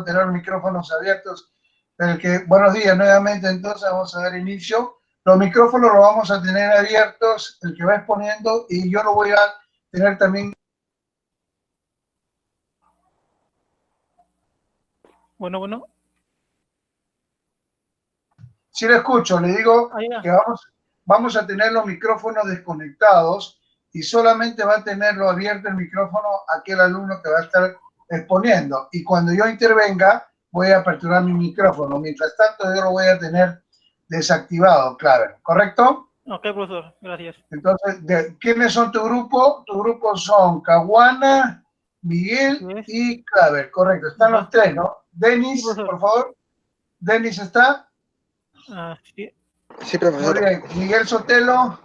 tener los micrófonos abiertos. Buenos días nuevamente, entonces vamos a dar inicio. Los micrófonos los vamos a tener abiertos, el que va exponiendo, y yo lo voy a tener también. Bueno. Sí lo escucho, le digo que vamos a tener los micrófonos desconectados y solamente va a tenerlo abierto el micrófono aquel alumno que va a estar exponiendo. Y cuando yo intervenga, voy a aperturar mi micrófono. Mientras tanto, yo lo voy a tener desactivado, claro. ¿Correcto? Ok, profesor, gracias. Entonces, ¿quiénes son tu grupo? Tu grupo son Caguana, Miguel y Claver. Correcto, están los tres, ¿no? Denis, sí, por favor. ¿Denis está? Sí. Sí, profesor. Muy bien. Miguel Sotelo.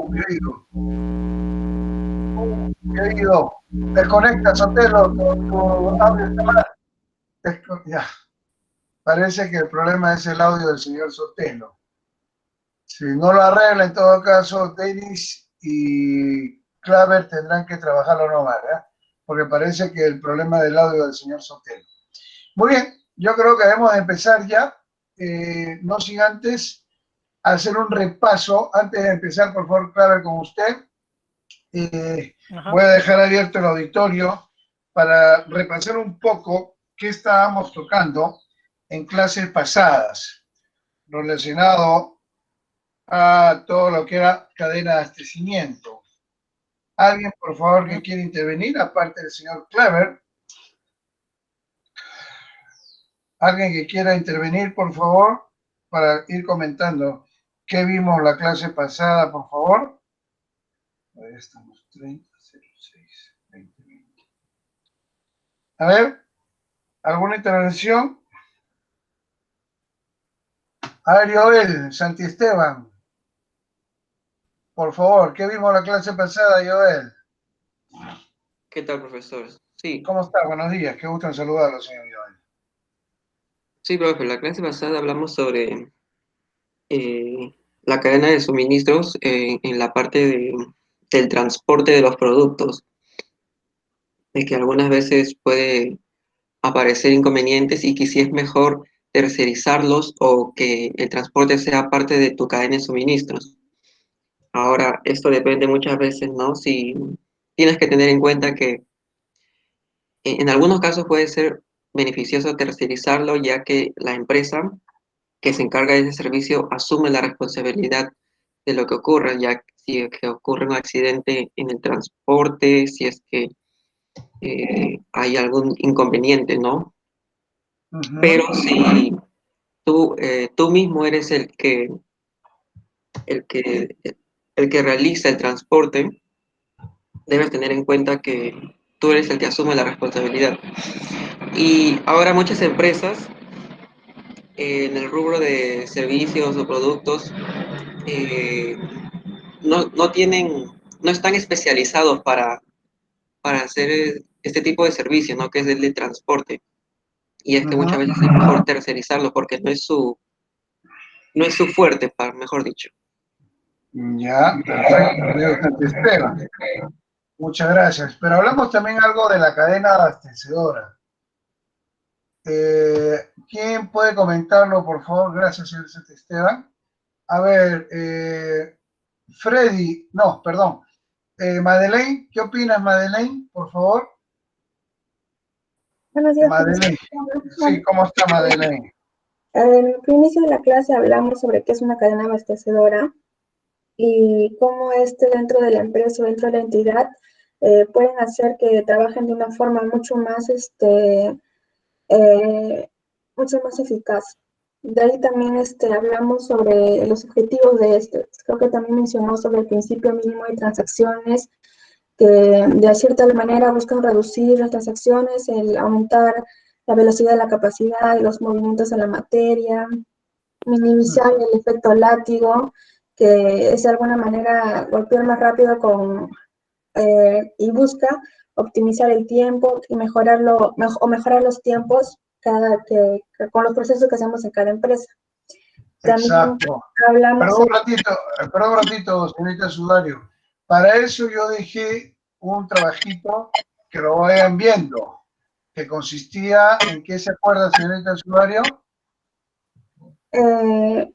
Me he ido. Me he ido. Desconecta, Sotelo. Tu audio está mal. Ya. Parece que el problema es el audio del señor Sotelo. Si no lo arregla, en todo caso, Denis y Claver tendrán que trabajarlo nomás, ¿eh? Porque parece que el problema del audio del señor Sotelo. Muy bien, yo creo que debemos de empezar ya, no sin antes hacer un repaso. Antes de empezar, por favor, Claver, con usted. Voy a dejar abierto el auditorio para repasar un poco qué estábamos tocando en clases pasadas, relacionado a todo lo que era cadena de abastecimiento. ¿Alguien, por favor, que quiera intervenir, aparte del señor Claver? ¿Alguien que quiera intervenir, por favor, para ir comentando qué vimos la clase pasada, por favor? Ahí estamos, 30, 06, 20, 20. A ver, ¿alguna intervención? A ver, Joel, Santiesteban. Por favor, ¿qué vimos la clase pasada, Joel? ¿Qué tal, profesor? Sí. ¿Cómo está? Buenos días, qué gusto en saludarlo, señor Joel. Sí, profe, la clase pasada hablamos sobre la cadena de suministros en la parte del transporte de los productos, de que algunas veces puede aparecer inconvenientes y que si es mejor tercerizarlos o que el transporte sea parte de tu cadena de suministros. Ahora, esto depende muchas veces, ¿no? Si tienes que tener en cuenta que en algunos casos puede ser beneficioso tercerizarlo, ya que la empresa que se encarga de ese servicio asume la responsabilidad de lo que ocurra, ya si es que ocurre un accidente en el transporte, si es que hay algún inconveniente, ¿no? Pero si tú mismo eres el que, el que realiza el transporte, debes tener en cuenta que tú eres el que asume la responsabilidad. Y ahora muchas empresas en el rubro de servicios o productos no están especializados para hacer este tipo de servicio, ¿no? Que es el de transporte. Y es que muchas veces es mejor tercerizarlo porque no es su fuerte, mejor dicho. Ya, perfecto, Esteban. Muchas gracias. Pero hablamos también algo de la cadena abastecedora. ¿Quién puede comentarlo, por favor? Gracias, señor Esteban. A ver, Freddy, no, perdón. Madeleine, ¿qué opinas, Madeleine, por favor? Buenos días, Madeleine. Sí, ¿cómo está, Madeleine? En el inicio de la clase hablamos sobre qué es una cadena abastecedora y cómo dentro de la empresa o dentro de la entidad pueden hacer que trabajen de una forma mucho más eficaz. De ahí también hablamos sobre los objetivos de esto. Creo que también mencionó sobre el principio mínimo de transacciones, que de cierta manera buscan reducir las transacciones, el aumentar la velocidad de la capacidad de los movimientos de la materia, minimizar el efecto látigo, que es de alguna manera golpear más rápido y busca optimizar el tiempo y mejorar los tiempos con los procesos que hacemos en cada empresa. También exacto. Hablamos perdón un ratito, señorita Sudario. Para eso yo dejé un trabajito que lo vayan viendo, que consistía en qué se acuerda, señorita usuario. El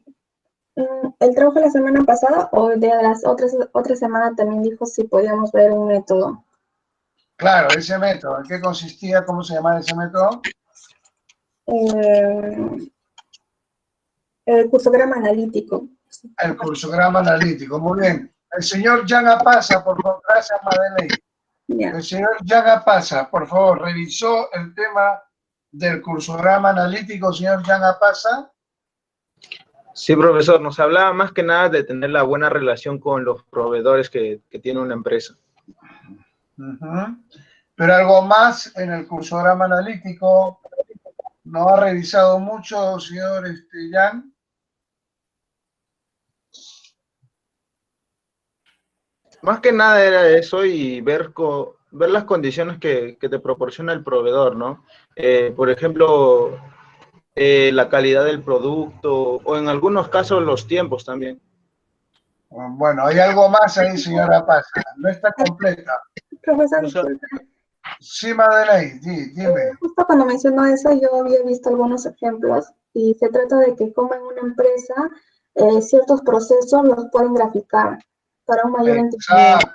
trabajo de la semana pasada o de las otra semana también dijo si podíamos ver un método. Claro, ese método, ¿en qué consistía? ¿Cómo se llama ese método? El cursograma analítico. El cursograma analítico, muy bien. El señor Jan Pasa, por favor, gracias Madeleine. Ya. El señor Jan Pasa, por favor, revisó el tema del cursograma analítico, señor Jan Pasa. Sí, profesor, nos hablaba más que nada de tener la buena relación con los proveedores que tiene una empresa. Pero algo más en el cursograma analítico, ¿no ha revisado mucho, señor Jan? Más que nada era eso y ver las condiciones que te proporciona el proveedor, ¿no? Por ejemplo, la calidad del producto o en algunos casos los tiempos también. Bueno, hay algo más ahí, señora Pasa. No está completa. Profesor, Sí, Madeleine, dime. justo cuando mencionó eso, yo había visto algunos ejemplos y se trata de que como en una empresa ciertos procesos los pueden graficar para un mayor entendimiento.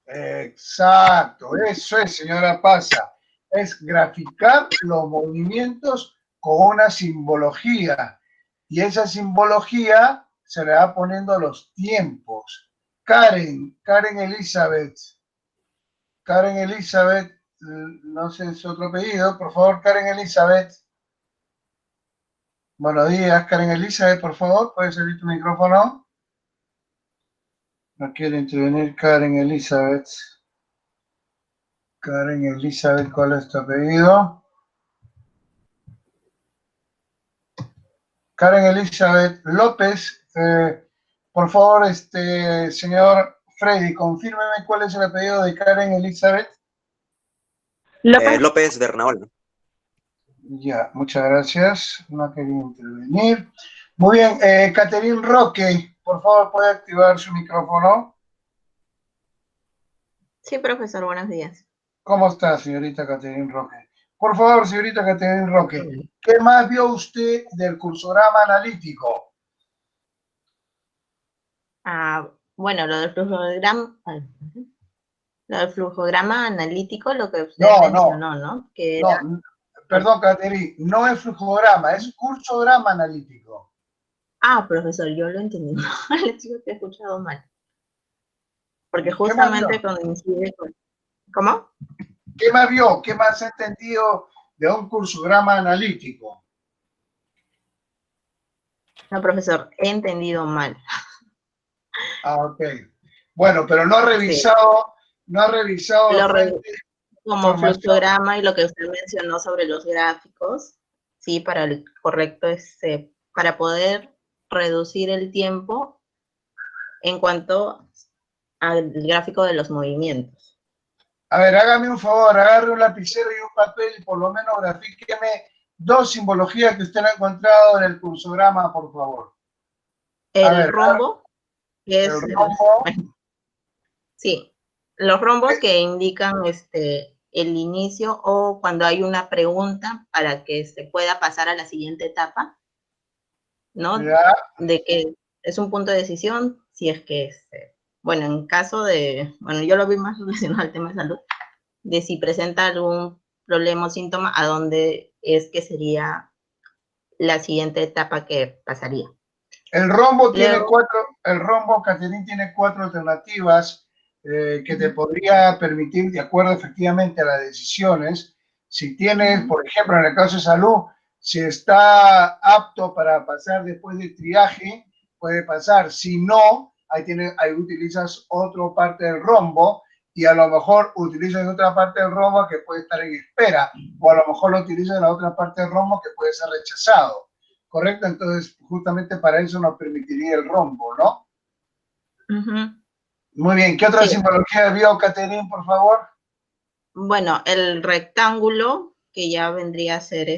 Exacto, eso es, señora Pasa. Es graficar los movimientos con una simbología. Y esa simbología se le va poniendo los tiempos. Karen Elizabeth, no sé su otro apellido, por favor, Karen Elizabeth. Buenos días, Karen Elizabeth, por favor, ¿puedes abrir tu micrófono? No quiere intervenir Karen Elizabeth. Karen Elizabeth, ¿cuál es tu apellido? Karen Elizabeth López, por favor, señor Freddy, confírmeme cuál es el apellido de Karen Elizabeth. López Bernaola. Ya, muchas gracias. No ha querido intervenir. Muy bien, Catherine Roque, por favor, ¿puede activar su micrófono? Sí, profesor, buenos días. ¿Cómo está, señorita Catherine Roque? Por favor, señorita Catherine Roque, ¿qué más vio usted del cursograma analítico? Bueno, lo del flujograma analítico, lo que usted mencionó, ¿no? Que era... Perdón, Catherine, no es flujograma, es cursograma analítico. Profesor, yo lo entendí mal, les digo que he escuchado mal. Porque justamente coincide con... ¿Cómo? ¿Qué más vio? ¿Qué más ha entendido de un cursograma analítico? No, profesor, he entendido mal. Ok. Bueno, pero no ha revisado, Como flujograma y lo que usted mencionó sobre los gráficos, sí, para el correcto, para poder reducir el tiempo en cuanto al gráfico de los movimientos. A ver, hágame un favor, agarre un lapicero y un papel y por lo menos grafíqueme dos simbologías que usted ha encontrado en el cursograma, por favor. El rombo, que es... El rombo. Sí, los rombos que indican el inicio o cuando hay una pregunta para que se pueda pasar a la siguiente etapa, ¿no? Ya. De que es un punto de decisión, si es que, bueno, en caso de, bueno, yo lo vi más relacionado al tema de salud, de si presenta algún problema o síntoma, a dónde es que sería la siguiente etapa que pasaría. El rombo Catherine, tiene cuatro alternativas que te podría permitir, de acuerdo efectivamente a las decisiones, si tienes, por ejemplo, en el caso de salud, si está apto para pasar después del triaje, puede pasar. Si no, ahí utilizas otra parte del rombo y a lo mejor utilizas otra parte del rombo que puede estar en espera, o a lo mejor lo utilizas en la otra parte del rombo que puede ser rechazado. ¿Correcto? Entonces, justamente para eso nos permitiría el rombo, ¿no? Muy bien. ¿Qué otra simbología vio, Catherine, por favor? Bueno, el rectángulo, que ya vendría a ser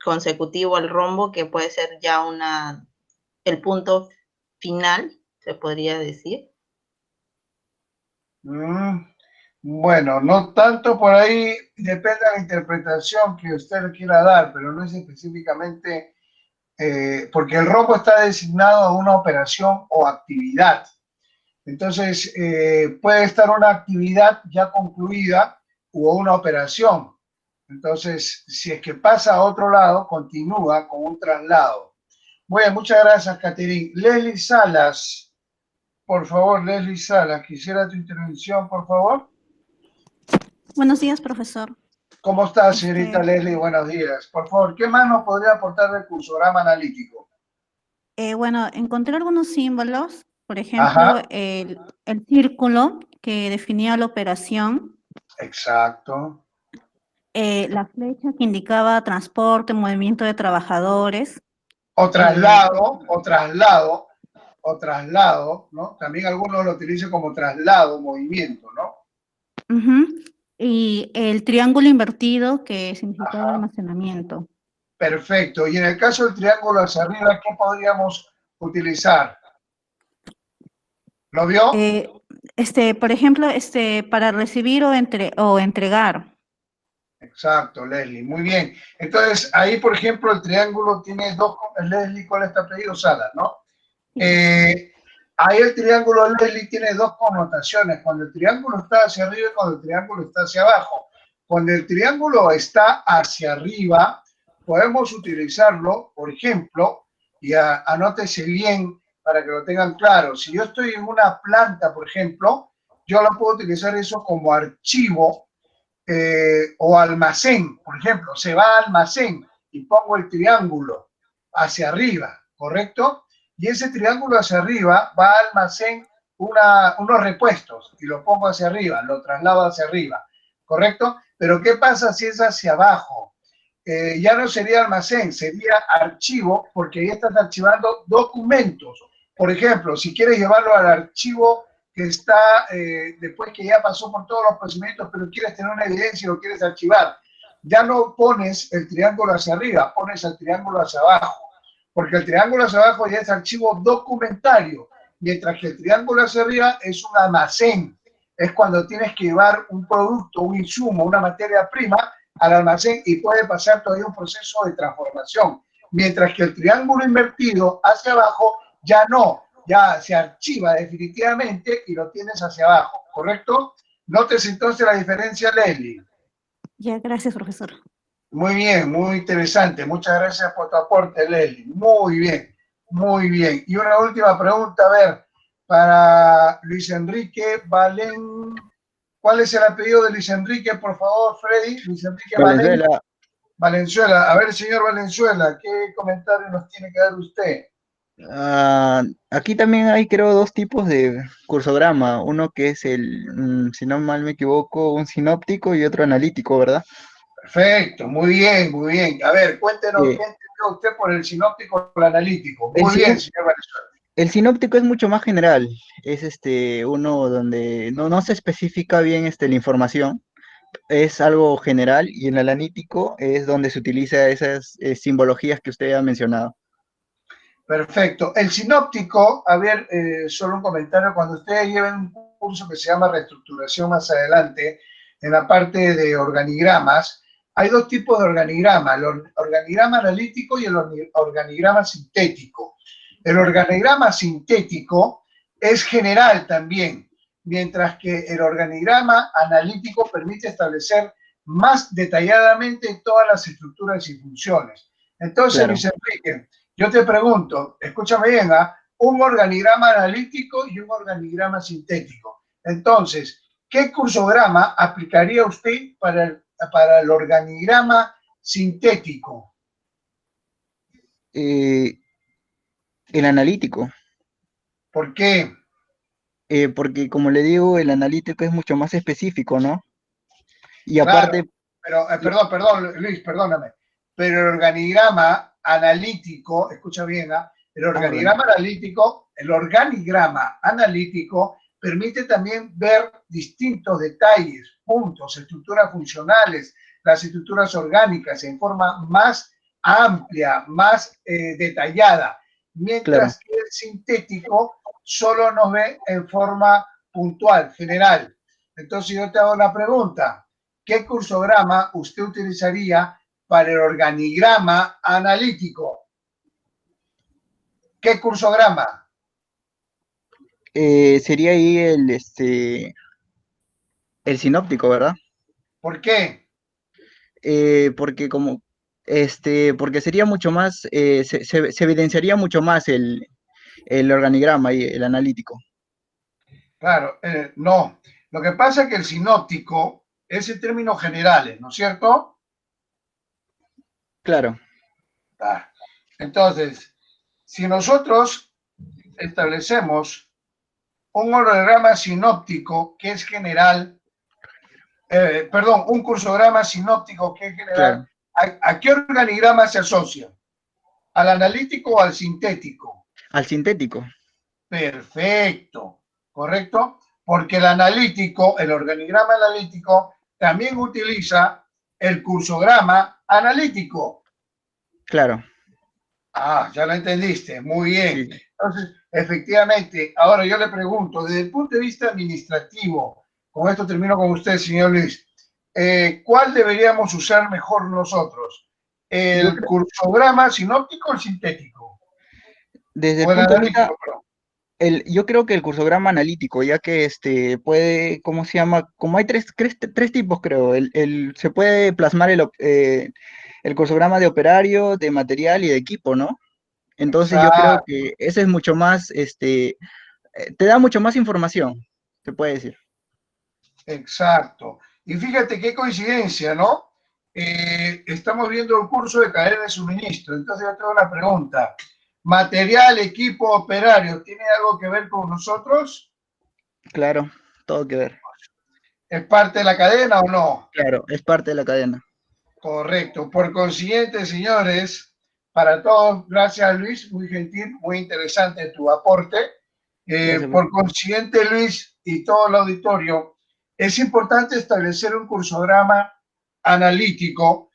consecutivo al rombo, que puede ser ya el punto final, se podría decir. Bueno, no tanto por ahí, depende de la interpretación que usted le quiera dar, pero no es específicamente, porque el rombo está designado a una operación o actividad. Entonces, puede estar una actividad ya concluida o una operación. Entonces, si es que pasa a otro lado, continúa con un traslado. Bueno, muchas gracias, Caterín. Leslie Salas, por favor, Leslie Salas, quisiera tu intervención, por favor. Buenos días, profesor. ¿Cómo está, señorita Leslie? Buenos días. Por favor, ¿qué más nos podría aportar del cursograma analítico? Bueno, encontré algunos símbolos, por ejemplo, el círculo que definía la operación, Exacto. la flecha que indicaba transporte, movimiento de trabajadores. O traslado, ¿no? También algunos lo utilizan como traslado, movimiento, ¿no? Y el triángulo invertido que significaba almacenamiento. Perfecto. Y en el caso del triángulo hacia arriba, ¿qué podríamos utilizar? ¿Lo vio? Por ejemplo, para recibir o entregar. Exacto, Leslie. Muy bien. Entonces, ahí, por ejemplo, el triángulo tiene dos... Leslie, ¿cuál está pedido? Salas, ¿no? Ahí el triángulo, Leslie, tiene dos connotaciones. Cuando el triángulo está hacia arriba y cuando el triángulo está hacia abajo. Cuando el triángulo está hacia arriba, podemos utilizarlo, por ejemplo, y anótese bien para que lo tengan claro. Si yo estoy en una planta, por ejemplo, yo lo puedo utilizar eso como archivo o almacén. Por ejemplo, se va a almacén y pongo el triángulo hacia arriba, ¿correcto? Y ese triángulo hacia arriba va a almacén unos repuestos y lo pongo hacia arriba, lo traslado hacia arriba, ¿correcto? Pero ¿qué pasa si es hacia abajo? Ya no sería almacén, sería archivo, porque ahí estás archivando documentos. Por ejemplo, si quieres llevarlo al archivo que está después que ya pasó por todos los procedimientos, pero quieres tener una evidencia y lo quieres archivar, ya no pones el triángulo hacia arriba, pones el triángulo hacia abajo, porque el triángulo hacia abajo ya es archivo documentario, mientras que el triángulo hacia arriba es un almacén, es cuando tienes que llevar un producto, un insumo, una materia prima al almacén y puede pasar todavía un proceso de transformación, mientras que el triángulo invertido hacia abajo ya no, ya se archiva definitivamente y lo tienes hacia abajo, ¿correcto? Notes entonces la diferencia, Leslie. Ya, gracias, profesor. Muy bien, muy interesante. Muchas gracias por tu aporte, Leslie. Muy bien, muy bien. Y una última pregunta, a ver, para Luis Enrique Valen. ¿Cuál es el apellido de Luis Enrique, por favor, Freddy? Luis Enrique Valenzuela. Valenzuela. A ver, señor Valenzuela, ¿qué comentario nos tiene que dar usted? Aquí también hay, creo, dos tipos de cursograma. Uno que es si no mal me equivoco, un sinóptico y otro analítico, ¿verdad? Perfecto, muy bien, muy bien. A ver, cuéntenos qué entendió usted por el sinóptico o el analítico. Muy bien, señor Valenzuela. El sinóptico es mucho más general. Es uno donde no se especifica bien la información. Es algo general, y en el analítico es donde se utiliza esas simbologías que usted ha mencionado. Perfecto. El sinóptico, a ver, solo un comentario, cuando ustedes lleven un curso que se llama reestructuración más adelante, en la parte de organigramas, hay dos tipos de organigrama, el organigrama analítico y el organigrama sintético. El organigrama sintético es general también, mientras que el organigrama analítico permite establecer más detalladamente todas las estructuras y funciones. Entonces, claro. Luis Enrique, yo te pregunto, escúchame bien, un organigrama analítico y un organigrama sintético. Entonces, ¿qué cursograma aplicaría usted para el organigrama sintético? El analítico. ¿Por qué? Porque, como le digo, el analítico es mucho más específico, ¿no? Y aparte... Claro, pero, perdón, Luis, perdóname. Pero el organigrama analítico, escucha bien, el organigrama analítico permite también ver distintos detalles, puntos, estructuras funcionales, las estructuras orgánicas en forma más amplia, más detallada, mientras que el sintético solo nos ve en forma puntual, general. Entonces yo te hago una pregunta. ¿Qué cursograma usted utilizaría para el organigrama analítico? ¿Qué cursograma? Sería ahí el sinóptico, ¿verdad? ¿Por qué? Porque porque sería mucho más, se evidenciaría mucho más el organigrama y el analítico. Claro, no. Lo que pasa es que el sinóptico es en términos generales, ¿no es cierto? Claro, Ah, entonces, si nosotros establecemos un orograma sinóptico que es general, perdón, un cursograma sinóptico que es general, claro. ¿a qué organigrama se asocia? ¿Al analítico o al sintético? Al sintético. Perfecto, ¿correcto? Porque el analítico, el organigrama analítico, también utiliza el cursograma analítico. Claro. Ah, ya lo entendiste, muy bien. Sí. Entonces, efectivamente, ahora yo le pregunto, desde el punto de vista administrativo, con esto termino con usted, señor Luis, ¿cuál deberíamos usar mejor nosotros? Yo ¿El creo, cursograma sinóptico o el sintético? desde el O el punto de vista, analítico, perdón. yo creo que el cursograma analítico, ya que puede, ¿cómo se llama? Como hay tres tipos, creo. Se puede plasmar el cursograma de operario, de material y de equipo, ¿no? Entonces yo creo Exacto, que ese es mucho más, te da mucho más información, se puede decir. exacto. Y fíjate qué coincidencia, ¿no? Estamos viendo un curso de cadena de suministro, entonces yo tengo una pregunta. ¿Material, equipo, operario, tiene algo que ver con nosotros? Claro, todo que ver. ¿Es parte de la cadena o no? Claro, es parte de la cadena. Correcto. Por consiguiente, señores, para todos, gracias Luis, muy gentil, muy interesante tu aporte. Gracias, Por profesor. consiguiente, Luis y todo el auditorio, es importante establecer un cursograma analítico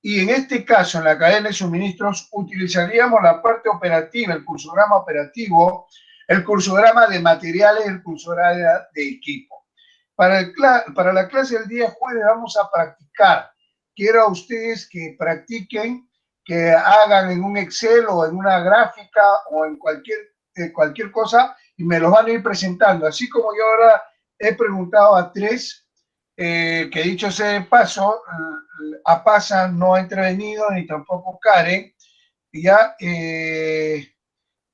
y en este caso, en la cadena de suministros, utilizaríamos la parte operativa, el cursograma operativo, el cursograma de materiales y el cursograma de equipo. Para la clase del día jueves vamos a practicar. Quiero a ustedes que practiquen, que hagan en un Excel o en una gráfica o en cualquier cosa y me los van a ir presentando. Así como yo ahora he preguntado a tres, que dicho sea de paso, Apasa no ha intervenido ni tampoco Karen. Ya,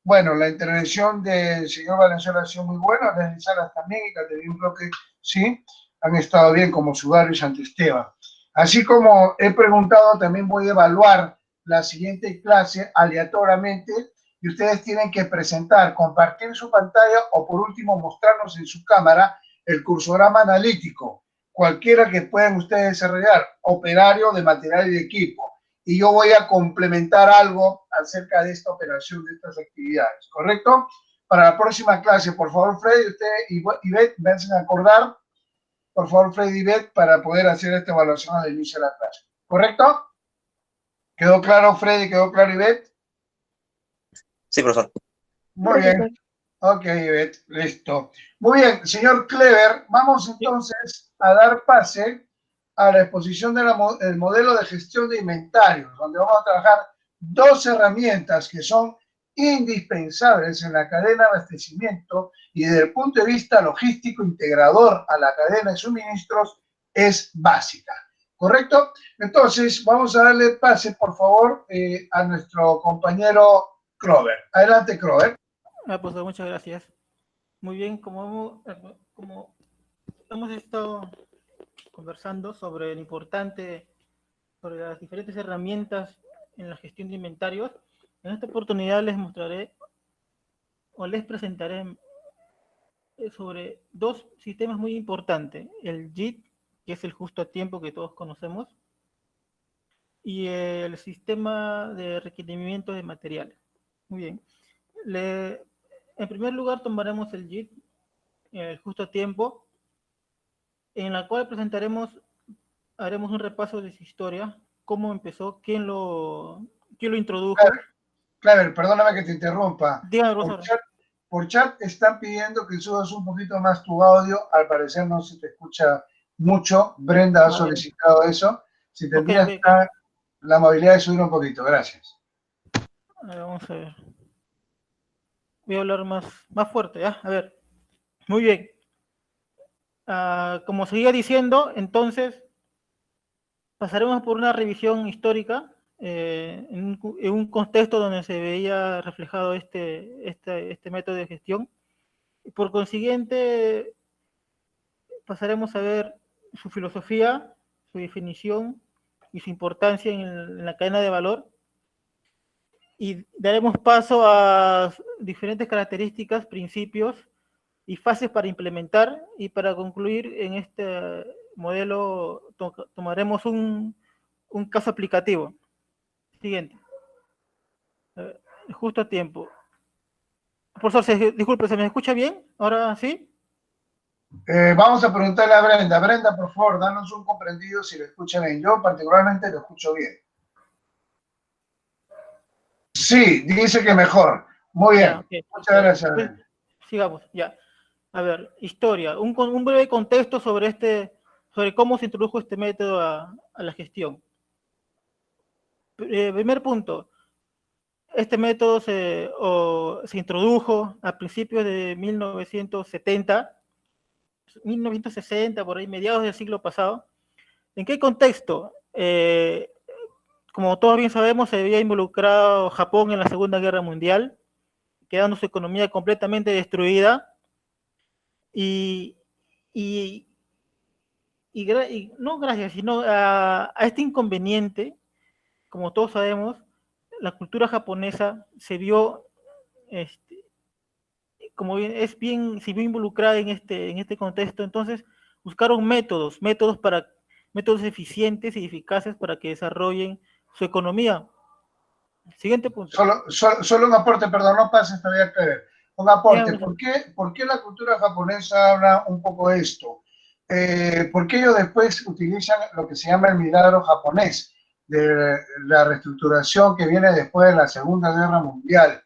bueno, la intervención del señor Valenzuela ha sido muy buena, las de Salas también y Caterina Bloque, sí, han estado bien como Sudario y Santisteban. Así como he preguntado, también voy a evaluar la siguiente clase aleatoriamente y ustedes tienen que presentar, compartir su pantalla o por último mostrarnos en su cámara el cursograma analítico, cualquiera que puedan ustedes desarrollar, operario de material y de equipo. Y yo voy a complementar algo acerca de esta operación, de estas actividades, ¿correcto? Para la próxima clase, por favor, Freddy, usted y Beth, véanse a acordar, por favor, Freddy y Beth, para poder hacer esta evaluación al inicio de la clase, ¿correcto? ¿Quedó claro, Freddy? ¿Quedó claro, Ivette? Sí, profesor. Muy bien. Ok, Ivette, listo. Muy bien, señor Clever, vamos entonces a dar pase a la exposición del modelo de gestión de inventarios, donde vamos a trabajar dos herramientas que son indispensables en la cadena de abastecimiento y desde el punto de vista logístico integrador a la cadena de suministros es básica. ¿Correcto? Entonces, vamos a darle pase, por favor, a nuestro compañero Clover. Adelante, Clover. Pues muchas gracias. Muy bien, como hemos estado conversando sobre lo importante, sobre las diferentes herramientas en la gestión de inventarios, en esta oportunidad les mostraré o les presentaré sobre dos sistemas muy importantes, el JIT, que es el justo a tiempo que todos conocemos, y el sistema de requerimientos de materiales. Muy bien. En primer lugar tomaremos el JIT, el justo a tiempo, en la cual haremos un repaso de su historia, cómo empezó, quién lo introdujo. Claro, perdóname que te interrumpa. Dígame, profesor. por chat están pidiendo que subas un poquito más tu audio. Al parecer no se te escucha mucho. Brenda ha solicitado eso. Si tendrías la amabilidad de subir un poquito. Gracias. Vamos a ver. Voy a hablar más fuerte, ¿ya? A ver. Muy bien. Como seguía diciendo, entonces pasaremos por una revisión histórica en un contexto donde se veía reflejado este método de gestión. Y por consiguiente, pasaremos a ver su filosofía, su definición y su importancia en la cadena de valor. Y daremos paso a diferentes características, principios y fases para implementar, y para concluir en este modelo tomaremos un caso aplicativo. Siguiente. Justo a tiempo. Profesor, disculpe, ¿se me escucha bien? ¿Ahora sí? Vamos a preguntarle a Brenda. Brenda, por favor, danos un comprendido si lo escucha bien. Yo particularmente lo escucho bien. Sí, dice que mejor. Muy bien. Ya, okay. Muchas gracias. Pues, sigamos, ya. A ver, historia. Un breve contexto sobre cómo se introdujo este método a la gestión. Primer punto. Este método se introdujo a principios de 1970, 1960, por ahí, mediados del siglo pasado. ¿En qué contexto? Como todos bien sabemos, se había involucrado Japón en la Segunda Guerra Mundial, quedando su economía completamente destruida. Y no gracias, sino a este inconveniente, como todos sabemos, la cultura japonesa se vio, como se vio involucrada en este contexto. Entonces buscaron métodos eficientes y eficaces para que desarrollen su economía. Siguiente punto. Solo un aporte, perdón, no pases todavía que ver. Un aporte. ¿Por qué la cultura japonesa habla un poco de esto? Porque ellos después utilizan lo que se llama el milagro japonés, de la reestructuración que viene después de la Segunda Guerra Mundial.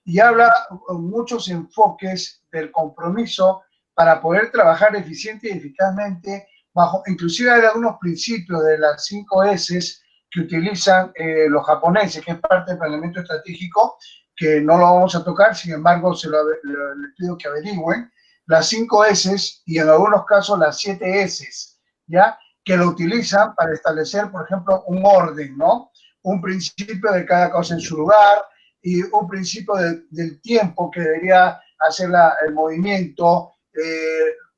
Y habla muchos enfoques del compromiso para poder trabajar eficiente y eficazmente inclusive hay algunos principios de las 5 S que utilizan los japoneses, que es parte del planeamiento estratégico, que no lo vamos a tocar, sin embargo, les pido que averigüen, las 5 S y en algunos casos las 7 S, ¿ya? Que lo utilizan para establecer, por ejemplo, un orden, ¿no? Un principio de cada cosa en su lugar y un principio del tiempo que debería hacer el movimiento,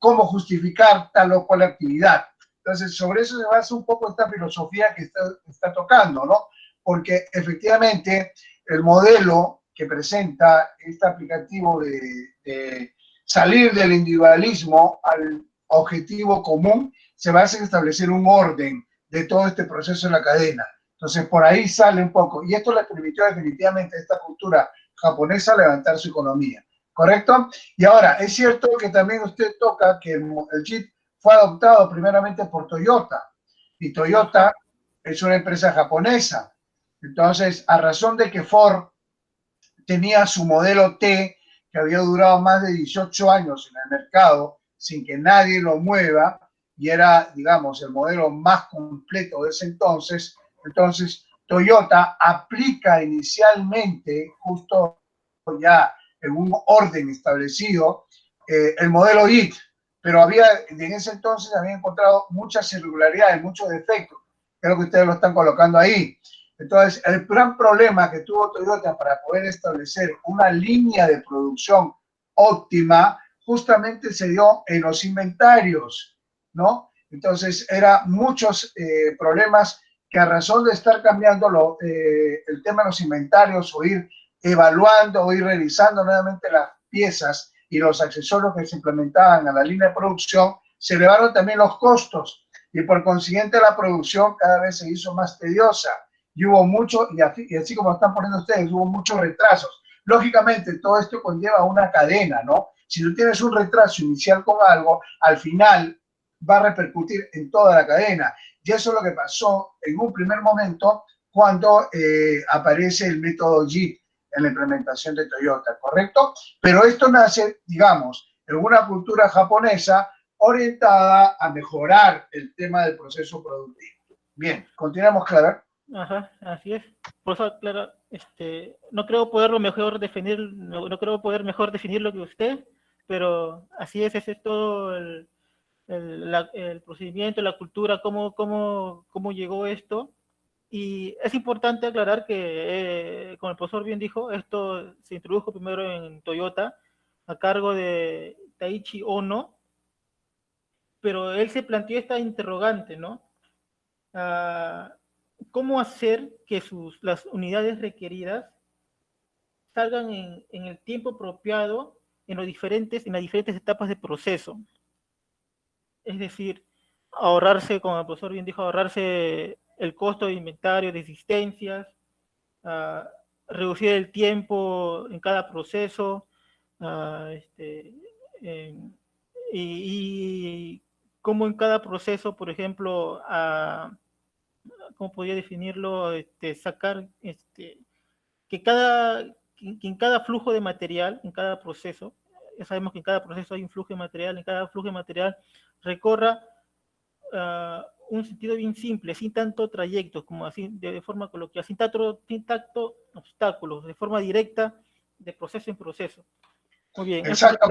cómo justificar tal o cual actividad. Entonces, sobre eso se basa un poco esta filosofía que está tocando, ¿no? Porque efectivamente el modelo que presenta este aplicativo de salir del individualismo al objetivo común se basa en establecer un orden de todo este proceso en la cadena. Entonces, por ahí sale un poco. Y esto le permitió definitivamente a esta cultura japonesa levantar su economía. ¿Correcto? Y ahora, es cierto que también usted toca que el JIT fue adoptado primeramente por Toyota. Y Toyota es una empresa japonesa. Entonces, a razón de que Ford tenía su modelo T, que había durado más de 18 años en el mercado, sin que nadie lo mueva, y era, digamos, el modelo más completo de ese entonces, Toyota aplica inicialmente, justo ya en un orden establecido, el modelo IT, pero en ese entonces había encontrado muchas irregularidades, muchos defectos, creo que ustedes lo están colocando ahí. Entonces, el gran problema que tuvo Toyota para poder establecer una línea de producción óptima, justamente se dio en los inventarios, ¿no? Entonces, eran muchos problemas que a razón de estar cambiando el tema de los inventarios o ir evaluando o ir revisando nuevamente las piezas y los accesorios que se implementaban a la línea de producción, se elevaron también los costos y por consiguiente la producción cada vez se hizo más tediosa y hubo mucho, y así como están poniendo ustedes, hubo muchos retrasos. Lógicamente todo esto conlleva una cadena, ¿no? Si tú tienes un retraso inicial con algo, al final va a repercutir en toda la cadena. Y eso es lo que pasó en un primer momento cuando aparece el método JIT. en la implementación de Toyota, ¿correcto? Pero esto nace, digamos, en una cultura japonesa orientada a mejorar el tema del proceso productivo. Bien, continuamos, Clara. Ajá, así es. Por eso, claro, no creo poderlo mejor definir, no creo poder mejor definirlo que usted, pero así es, ese es todo el procedimiento, la cultura, cómo llegó esto. Y es importante aclarar que, como el profesor bien dijo, esto se introdujo primero en Toyota a cargo de Taiichi Ohno, pero él se planteó esta interrogante, ¿no? ¿Cómo hacer que las unidades requeridas salgan en el tiempo apropiado en las diferentes etapas de proceso? Es decir, ahorrarse, como el profesor bien dijo, ahorrarse el costo de inventario, de existencias, reducir el tiempo en cada proceso, y cómo en cada proceso, por ejemplo, ¿cómo podría definirlo? Sacar que en cada flujo de material, en cada proceso, ya sabemos que en cada proceso hay un flujo de material, en cada flujo de material recorra un sentido bien simple, sin tanto trayectos, como así de forma coloquial, sin tanto obstáculos, de forma directa, de proceso en proceso. Muy bien. Exacto,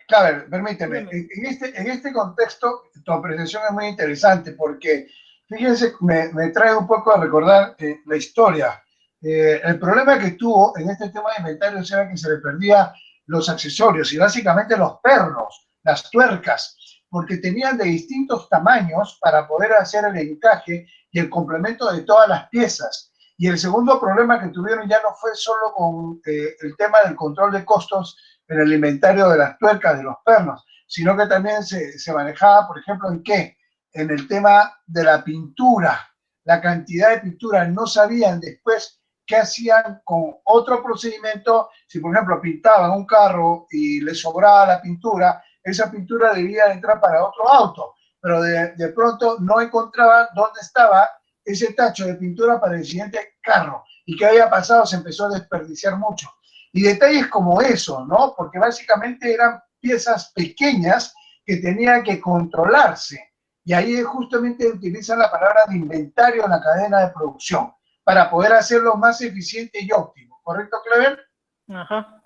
Claver, permíteme. En este contexto, tu apreciación es muy interesante porque, fíjense, me trae un poco a recordar la historia. El problema que tuvo en este tema de inventarios era que se le perdía los accesorios y básicamente los pernos, las tuercas, porque tenían de distintos tamaños para poder hacer el encaje y el complemento de todas las piezas. Y el segundo problema que tuvieron ya no fue solo con el tema del control de costos en el inventario de las tuercas, de los pernos, sino que también se manejaba, por ejemplo, ¿en qué? En el tema de la pintura, la cantidad de pintura. No sabían después qué hacían con otro procedimiento. Si, por ejemplo, pintaban un carro y le sobraba la pintura, esa pintura debía entrar para otro auto, pero de pronto no encontraban dónde estaba ese tacho de pintura para el siguiente carro. ¿Y qué había pasado? Se empezó a desperdiciar mucho. Y detalles como eso, ¿no? Porque básicamente eran piezas pequeñas que tenían que controlarse. Y ahí justamente utilizan la palabra de inventario en la cadena de producción para poder hacerlo más eficiente y óptimo. ¿Correcto, Clever? Ajá.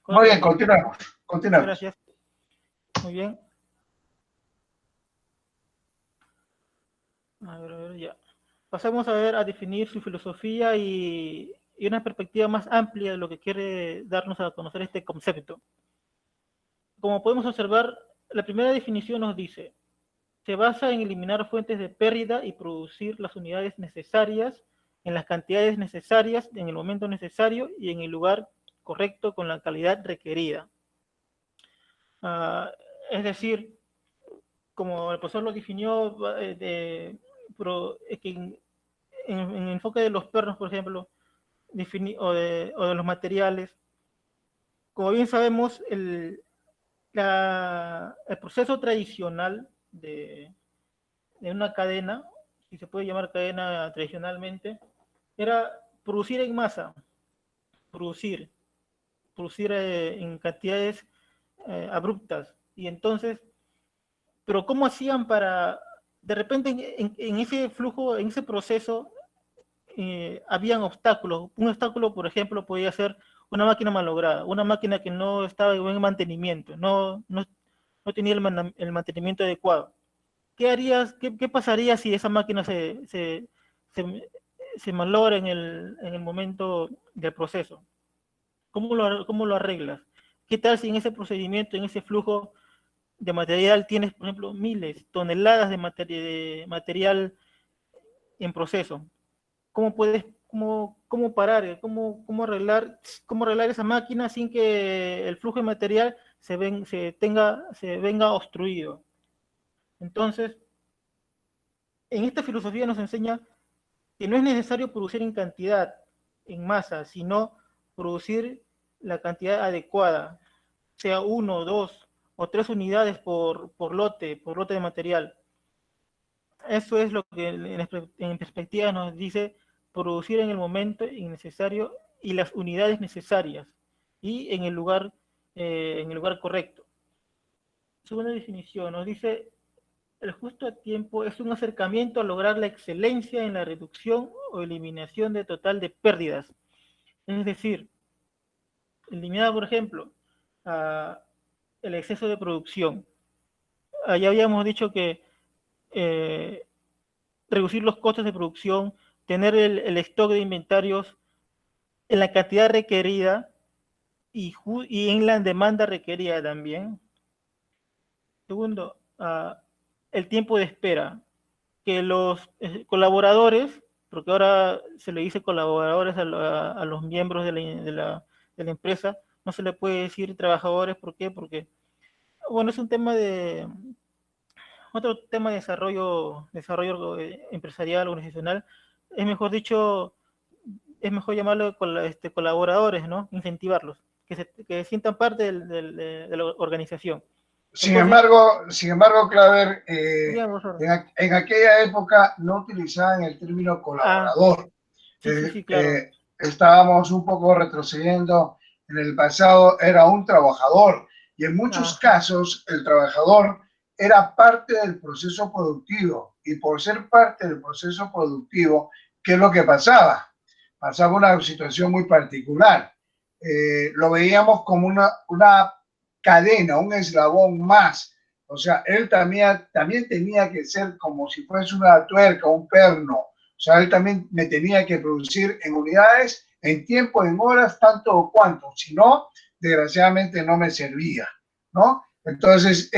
Muy bien, continuamos. Gracias. Muy bien. A ver, ya. Pasamos a definir su filosofía y una perspectiva más amplia de lo que quiere darnos a conocer este concepto. Como podemos observar, la primera definición nos dice: se basa en eliminar fuentes de pérdida y producir las unidades necesarias en las cantidades necesarias, en el momento necesario y en el lugar correcto con la calidad requerida. Es decir, como el profesor lo definió, que en el enfoque de los pernos, por ejemplo, o de los materiales, como bien sabemos, el proceso tradicional de una cadena, si se puede llamar cadena tradicionalmente, era producir en masa, producir en cantidades abruptas. Y entonces, pero ¿cómo hacían para, de repente en ese flujo, en ese proceso, habían obstáculos? Un obstáculo, por ejemplo, podía ser una máquina malograda, una máquina que no estaba en buen mantenimiento, no tenía el mantenimiento adecuado. ¿Qué harías, qué pasaría si esa máquina se malogra en el momento del proceso? ¿Cómo lo arreglas? ¿Qué tal si en ese procedimiento, en ese flujo de material tienes, por ejemplo, miles, toneladas de material en proceso? ¿Cómo puedes, cómo parar, cómo arreglar esa máquina sin que el flujo de material se venga obstruido? Entonces, en esta filosofía nos enseña que no es necesario producir en cantidad, en masa, sino producir la cantidad adecuada, sea 1, 2 o 3 unidades por lote de material. Eso es lo que en perspectiva nos dice producir en el momento innecesario y las unidades necesarias y en el lugar correcto. Segunda definición, nos dice: el justo a tiempo es un acercamiento a lograr la excelencia en la reducción o eliminación de total de pérdidas. Es decir, eliminar, por ejemplo, el exceso de producción. Ya habíamos dicho que reducir los costos de producción, tener el stock de inventarios en la cantidad requerida y en la demanda requerida también. Segundo, el tiempo de espera, que los colaboradores, porque ahora se le dice colaboradores a los miembros de la empresa, no se le puede decir trabajadores. ¿Por qué? Porque, bueno, es un tema otro tema de desarrollo empresarial, organizacional. Es mejor llamarlo colaboradores, ¿no? Incentivarlos, que sientan parte de la organización. Sin embargo, Claver, en aquella época no utilizaban el término colaborador. Sí, claro. Estábamos un poco retrocediendo en el pasado, era un trabajador, y en muchos casos el trabajador era parte del proceso productivo, y por ser parte del proceso productivo, ¿qué es lo que pasaba? Pasaba una situación muy particular. Lo veíamos como una cadena, un eslabón más. O sea, él también tenía que ser como si fuese una tuerca, un perno. O sea, él también me tenía que producir en unidades, en tiempo, en horas, tanto o cuanto. Si no, desgraciadamente no me servía, ¿no? Entonces,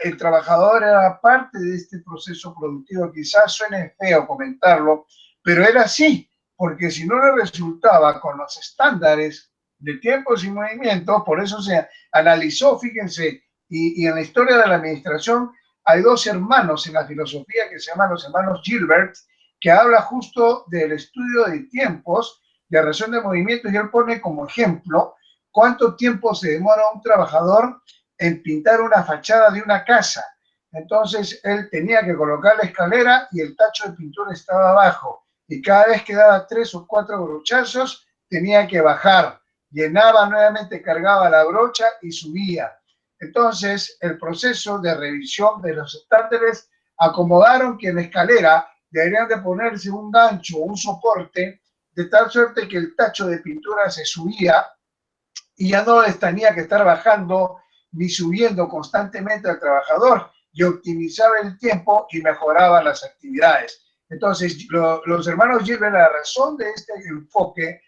el trabajador era parte de este proceso productivo. Quizás suene feo comentarlo, pero era así, porque si no le resultaba con los estándares de tiempos y movimientos, por eso se analizó, fíjense, y en la historia de la administración hay dos hermanos en la filosofía que se llaman los hermanos Gilbert, que habla justo del estudio de tiempos, de razón de movimientos, y él pone como ejemplo cuánto tiempo se demora un trabajador en pintar una fachada de una casa. Entonces él tenía que colocar la escalera y el tacho de pintura estaba abajo, y cada vez que daba 3 o 4 brochazos tenía que bajar, llenaba nuevamente, cargaba la brocha y subía. Entonces el proceso de revisión de los estándares acomodaron que en la escalera deberían de ponerse un gancho o un soporte de tal suerte que el tacho de pintura se subía y ya no les tenía que estar bajando ni subiendo constantemente al trabajador, y optimizaba el tiempo y mejoraba las actividades. Entonces, los hermanos Gilbert, la razón de este enfoque,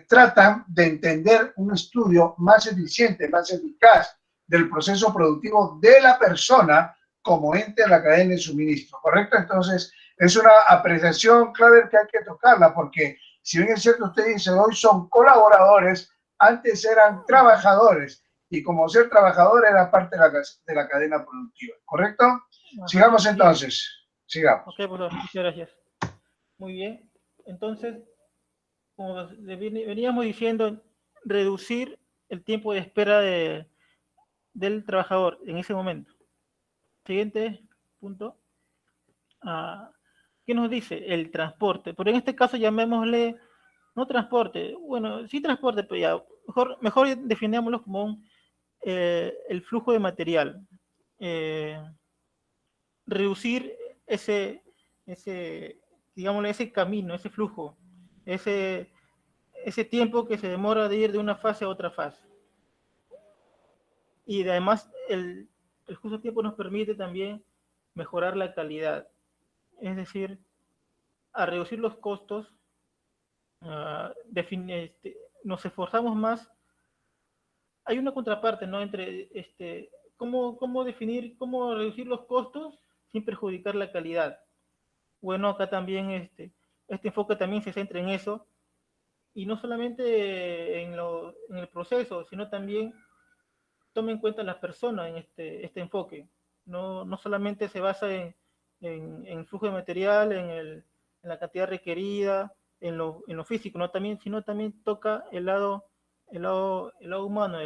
tratan de entender un estudio más eficiente, más eficaz del proceso productivo de la persona como ente de la cadena de suministro, ¿correcto? Entonces, es una apreciación clave que hay que tocarla, porque si bien es cierto, usted dice, hoy son colaboradores, antes eran trabajadores, y como ser trabajador era parte de la cadena productiva, ¿correcto? Sigamos entonces, sigamos. Ok, pues muchas gracias. Muy bien, entonces, como veníamos diciendo, reducir el tiempo de espera del trabajador en ese momento. Siguiente punto. ¿Qué nos dice? El transporte. Pero en este caso llamémosle, no transporte, bueno, sí transporte, pero ya, mejor definámoslo como el flujo de material. Reducir ese camino, ese flujo, ese tiempo que se demora de ir de una fase a otra fase. Y además el justo tiempo nos permite también mejorar la calidad. Es decir, a reducir los costos, nos esforzamos más. Hay una contraparte, ¿no? Entre cómo reducir los costos sin perjudicar la calidad. Bueno, acá también este enfoque también se centra en eso, y no solamente en el proceso, sino también toma en cuenta a las personas en este enfoque. No solamente se basa en flujo de material, en la cantidad requerida, en lo físico, sino también toca el lado humano,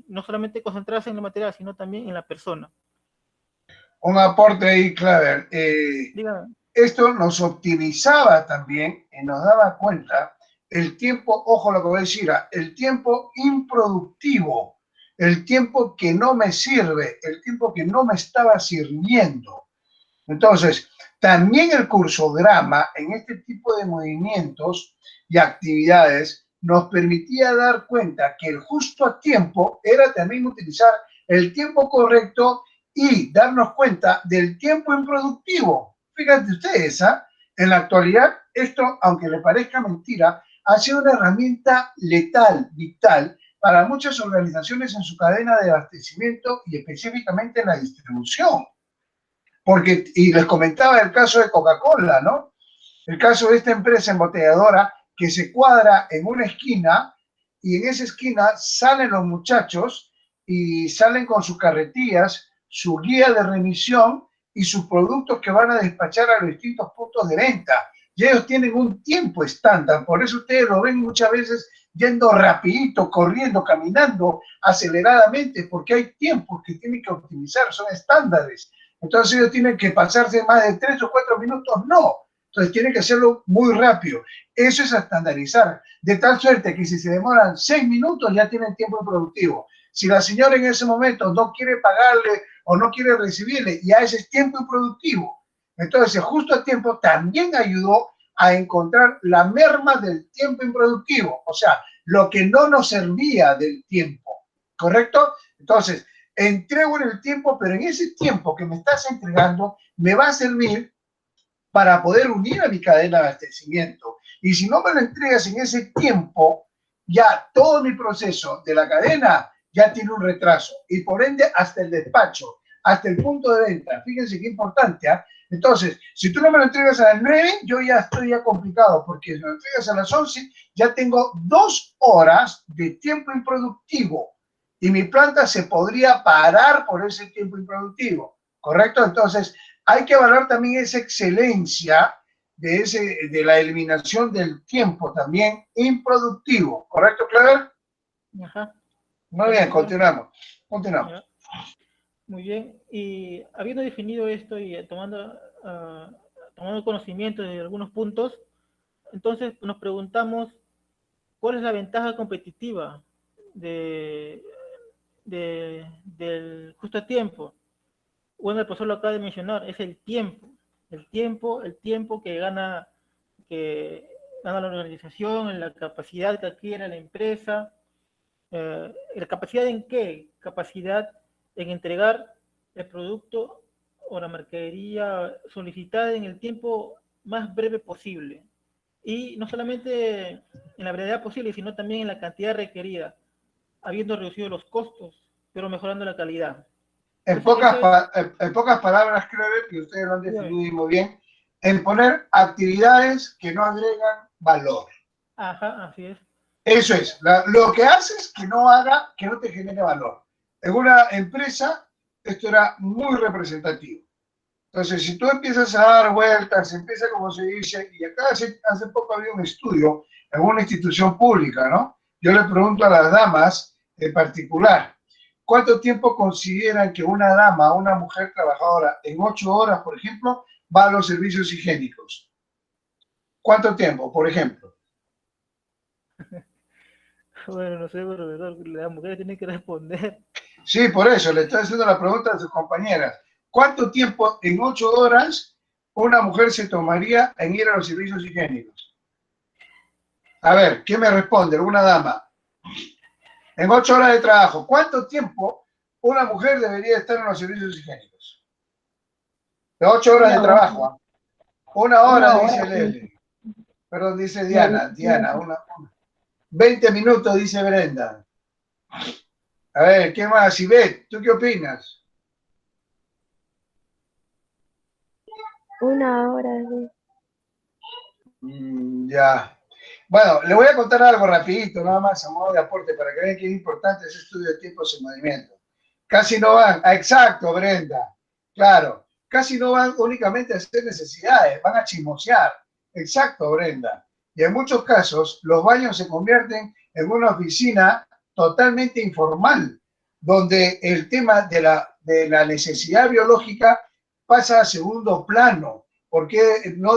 no solamente concentrarse en el material, sino también en la persona. Un aporte ahí, Claver. Esto nos optimizaba también y nos daba cuenta el tiempo, ojo lo que voy a decir, el tiempo improductivo, el tiempo que no me sirve, el tiempo que no me estaba sirviendo. Entonces, también el cursograma en este tipo de movimientos y actividades nos permitía dar cuenta que el justo a tiempo era también utilizar el tiempo correcto y darnos cuenta del tiempo improductivo. Fíjate ustedes, en la actualidad, esto, aunque le parezca mentira, ha sido una herramienta letal, vital, para muchas organizaciones en su cadena de abastecimiento y específicamente en la distribución. Porque, y les comentaba el caso de Coca-Cola, ¿no? El caso de esta empresa embotelladora que se cuadra en una esquina y en esa esquina salen los muchachos y salen con sus carretillas, su guía de remisión y sus productos que van a despachar a los distintos puntos de venta. Y ellos tienen un tiempo estándar, por eso ustedes lo ven muchas veces yendo rapidito, corriendo, caminando aceleradamente, porque hay tiempos que tienen que optimizar, son estándares. Entonces ellos tienen que pasarse más de 3 o 4 minutos, no. Entonces tienen que hacerlo muy rápido. Eso es estandarizar, de tal suerte que si se demoran 6 minutos ya tienen tiempo productivo. Si la señora en ese momento no quiere pagarle o no quiere recibirle, ya ese es tiempo improductivo. Entonces, justo a tiempo también ayudó a encontrar la merma del tiempo improductivo, o sea, lo que no nos servía del tiempo, ¿correcto? Entonces, entrego en el tiempo, pero en ese tiempo que me estás entregando me va a servir para poder unir a mi cadena de abastecimiento. Y si no me lo entregas en ese tiempo, ya todo mi proceso de la cadena ya tiene un retraso. Y por ende, hasta el despacho, hasta el punto de venta. Fíjense qué importante, ¿eh? Entonces, si tú no me lo entregas a las 9, yo ya estoy complicado, porque si me lo entregas a las 11, ya tengo 2 horas de tiempo improductivo. Y mi planta se podría parar por ese tiempo improductivo, ¿correcto? Entonces, hay que valorar también esa excelencia de la eliminación del tiempo también improductivo, ¿correcto, Clever? Ajá. Muy bien, continuamos. Continuamos. Muy bien, y habiendo definido esto y tomando conocimiento de algunos puntos, entonces nos preguntamos cuál es la ventaja competitiva del justo a tiempo. Bueno, el profesor lo acaba de mencionar, es el tiempo que gana la organización, en la capacidad que adquiere la empresa. ¿La capacidad en qué? Capacidad en entregar el producto o la mercadería solicitada en el tiempo más breve posible. Y no solamente en la brevedad posible, sino también en la cantidad requerida, habiendo reducido los costos, pero mejorando la calidad. En pocas palabras, Clever, que ustedes lo han definido muy bien, en poner actividades que no agregan valor. Ajá, así es. Eso es, lo que haces que no te genere valor. En una empresa, esto era muy representativo. Entonces, si tú empiezas a dar vueltas, empieza como se dice, y acá hace poco había un estudio en una institución pública, ¿no? Yo le pregunto a las damas en particular, ¿cuánto tiempo consideran que una dama, una mujer trabajadora, en 8 horas, por ejemplo, va a los servicios higiénicos? ¿Cuánto tiempo, por ejemplo? Bueno, no sé, pero las mujeres tienen que responder. Sí, por eso, le estoy haciendo la pregunta a sus compañeras. ¿Cuánto tiempo en 8 horas una mujer se tomaría en ir a los servicios higiénicos? A ver, ¿quién me responde? Alguna dama. En 8 horas de trabajo, ¿cuánto tiempo una mujer debería estar en los servicios higiénicos? De 8 horas de trabajo. 1 hora, dice Lele. Perdón, dice Diana. 20 minutos, dice Brenda. A ver, ¿qué más? Ivette, ¿tú qué opinas? 1 hora. Ya. Bueno, le voy a contar algo rapidito, nada más a modo de aporte, para que vean que es importante ese estudio de tiempos en movimiento. Casi no van, exacto, Brenda, claro, casi no van únicamente a hacer necesidades, van a chismosear, exacto, Brenda. Y en muchos casos, los baños se convierten en una oficina totalmente informal, donde el tema de la necesidad biológica pasa a segundo plano, porque no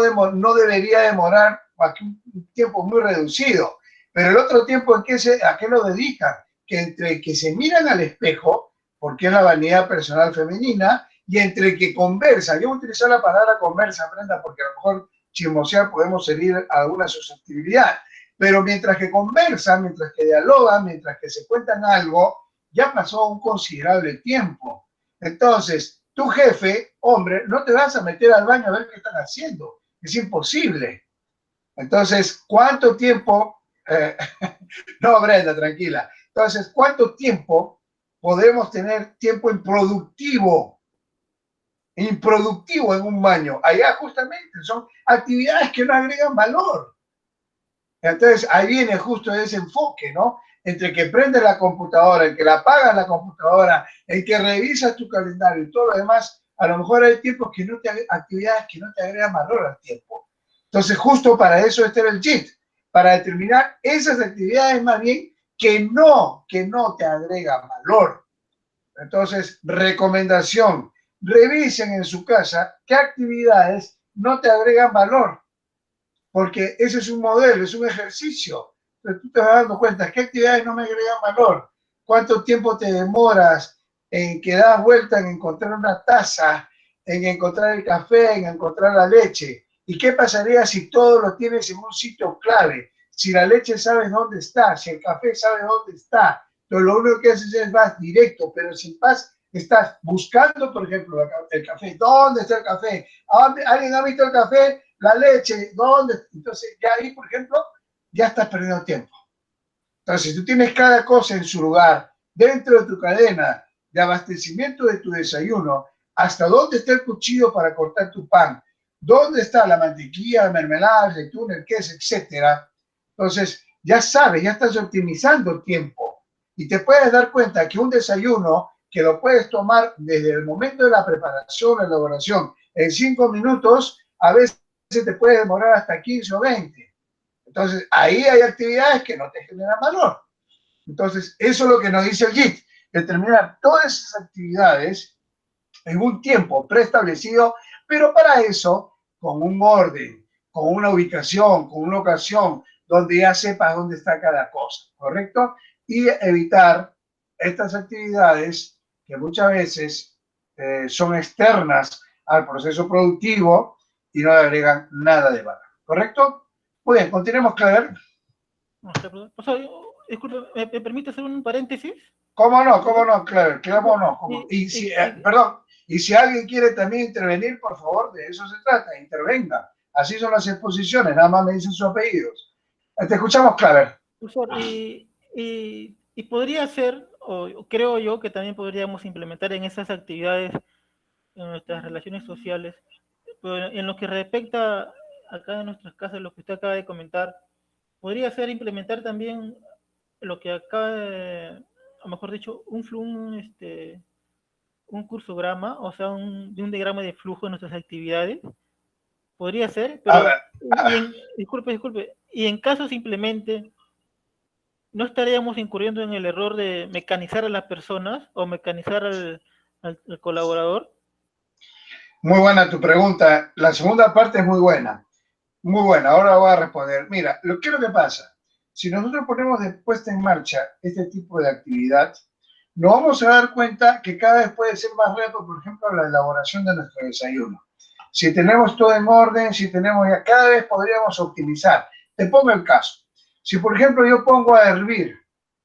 debería demorar, un tiempo muy reducido. Pero el otro tiempo, ¿a qué lo dedican? Que entre que se miran al espejo, porque es la vanidad personal femenina, y entre que conversan. Yo voy a utilizar la palabra conversa, Brenda, porque a lo mejor chismosear podemos herir alguna susceptibilidad. Pero mientras que conversan, mientras que dialogan, mientras que se cuentan algo, ya pasó un considerable tiempo. Entonces, tu jefe, hombre, no te vas a meter al baño a ver qué están haciendo. Es imposible. Entonces, ¿cuánto tiempo? No, Brenda, tranquila. Entonces, ¿cuánto tiempo podemos tener tiempo improductivo en un baño? Allá justamente son actividades que no agregan valor. Entonces, ahí viene justo ese enfoque, ¿no? Entre que prende la computadora, el que la apaga la computadora, el que revisa tu calendario y todo lo demás, a lo mejor hay tiempos que actividades que no te agregan valor al tiempo. Entonces, justo para eso este era el JIT, para determinar esas actividades más bien que no te agregan valor. Entonces, recomendación, revisen en su casa qué actividades no te agregan valor, porque ese es un modelo, es un ejercicio. Entonces, tú te vas dando cuenta qué actividades no me agregan valor, cuánto tiempo te demoras en que das vuelta en encontrar una taza, en encontrar el café, en encontrar la leche. ¿Y qué pasaría si todo lo tienes en un sitio clave? Si la leche sabes dónde está, si el café sabe dónde está, entonces lo único que haces es vas directo, pero sin paz estás buscando, por ejemplo, el café. ¿Dónde está el café? ¿Alguien ha visto el café? La leche, ¿dónde? Entonces ya ahí, por ejemplo, ya estás perdiendo tiempo. Entonces, si tú tienes cada cosa en su lugar, dentro de tu cadena de abastecimiento de tu desayuno, hasta dónde está el cuchillo para cortar tu pan, dónde está la mantequilla, la mermelada, el atún, el queso, etcétera. Entonces, ya sabes, ya estás optimizando el tiempo y te puedes dar cuenta que un desayuno que lo puedes tomar desde el momento de la preparación, la elaboración, en 5 minutos, a veces te puede demorar hasta 15 o 20. Entonces, ahí hay actividades que no te generan valor. Entonces, eso es lo que nos dice el JIT, determinar todas esas actividades en un tiempo preestablecido, pero para eso, con un orden, con una ubicación, con una ocasión, donde ya sepas dónde está cada cosa, ¿correcto? Y evitar estas actividades que muchas veces son externas al proceso productivo y no le agregan nada de valor, ¿correcto? Muy bien, continuemos, Claver. Disculpe, ¿me permite hacer un paréntesis? ¿Cómo no, Claver? ¿Cómo no? Y si, perdón, y si alguien quiere también intervenir, por favor, de eso se trata, intervenga. Así son las exposiciones, nada más me dicen sus apellidos. Te escuchamos, Claver. Y podría ser, o creo yo que también podríamos implementar en esas actividades, en nuestras relaciones sociales, en lo que respecta acá en nuestras casas, lo que usted acaba de comentar, podría ser implementar también lo que acaba de, o mejor dicho, un cursograma, o sea, de un diagrama de flujo de nuestras actividades. Podría ser, pero disculpe, y en caso simplemente no estaríamos incurriendo en el error de mecanizar a las personas o mecanizar al colaborador. Muy buena tu pregunta. La segunda parte es muy buena. Muy buena. Ahora voy a responder. Mira, ¿qué es lo que pasa? Si nosotros ponemos de puesta en marcha este tipo de actividad, nos vamos a dar cuenta que cada vez puede ser más rápido, por ejemplo, la elaboración de nuestro desayuno. Si tenemos todo en orden, si tenemos ya, cada vez podríamos optimizar. Te pongo el caso. Si, por ejemplo, yo pongo a hervir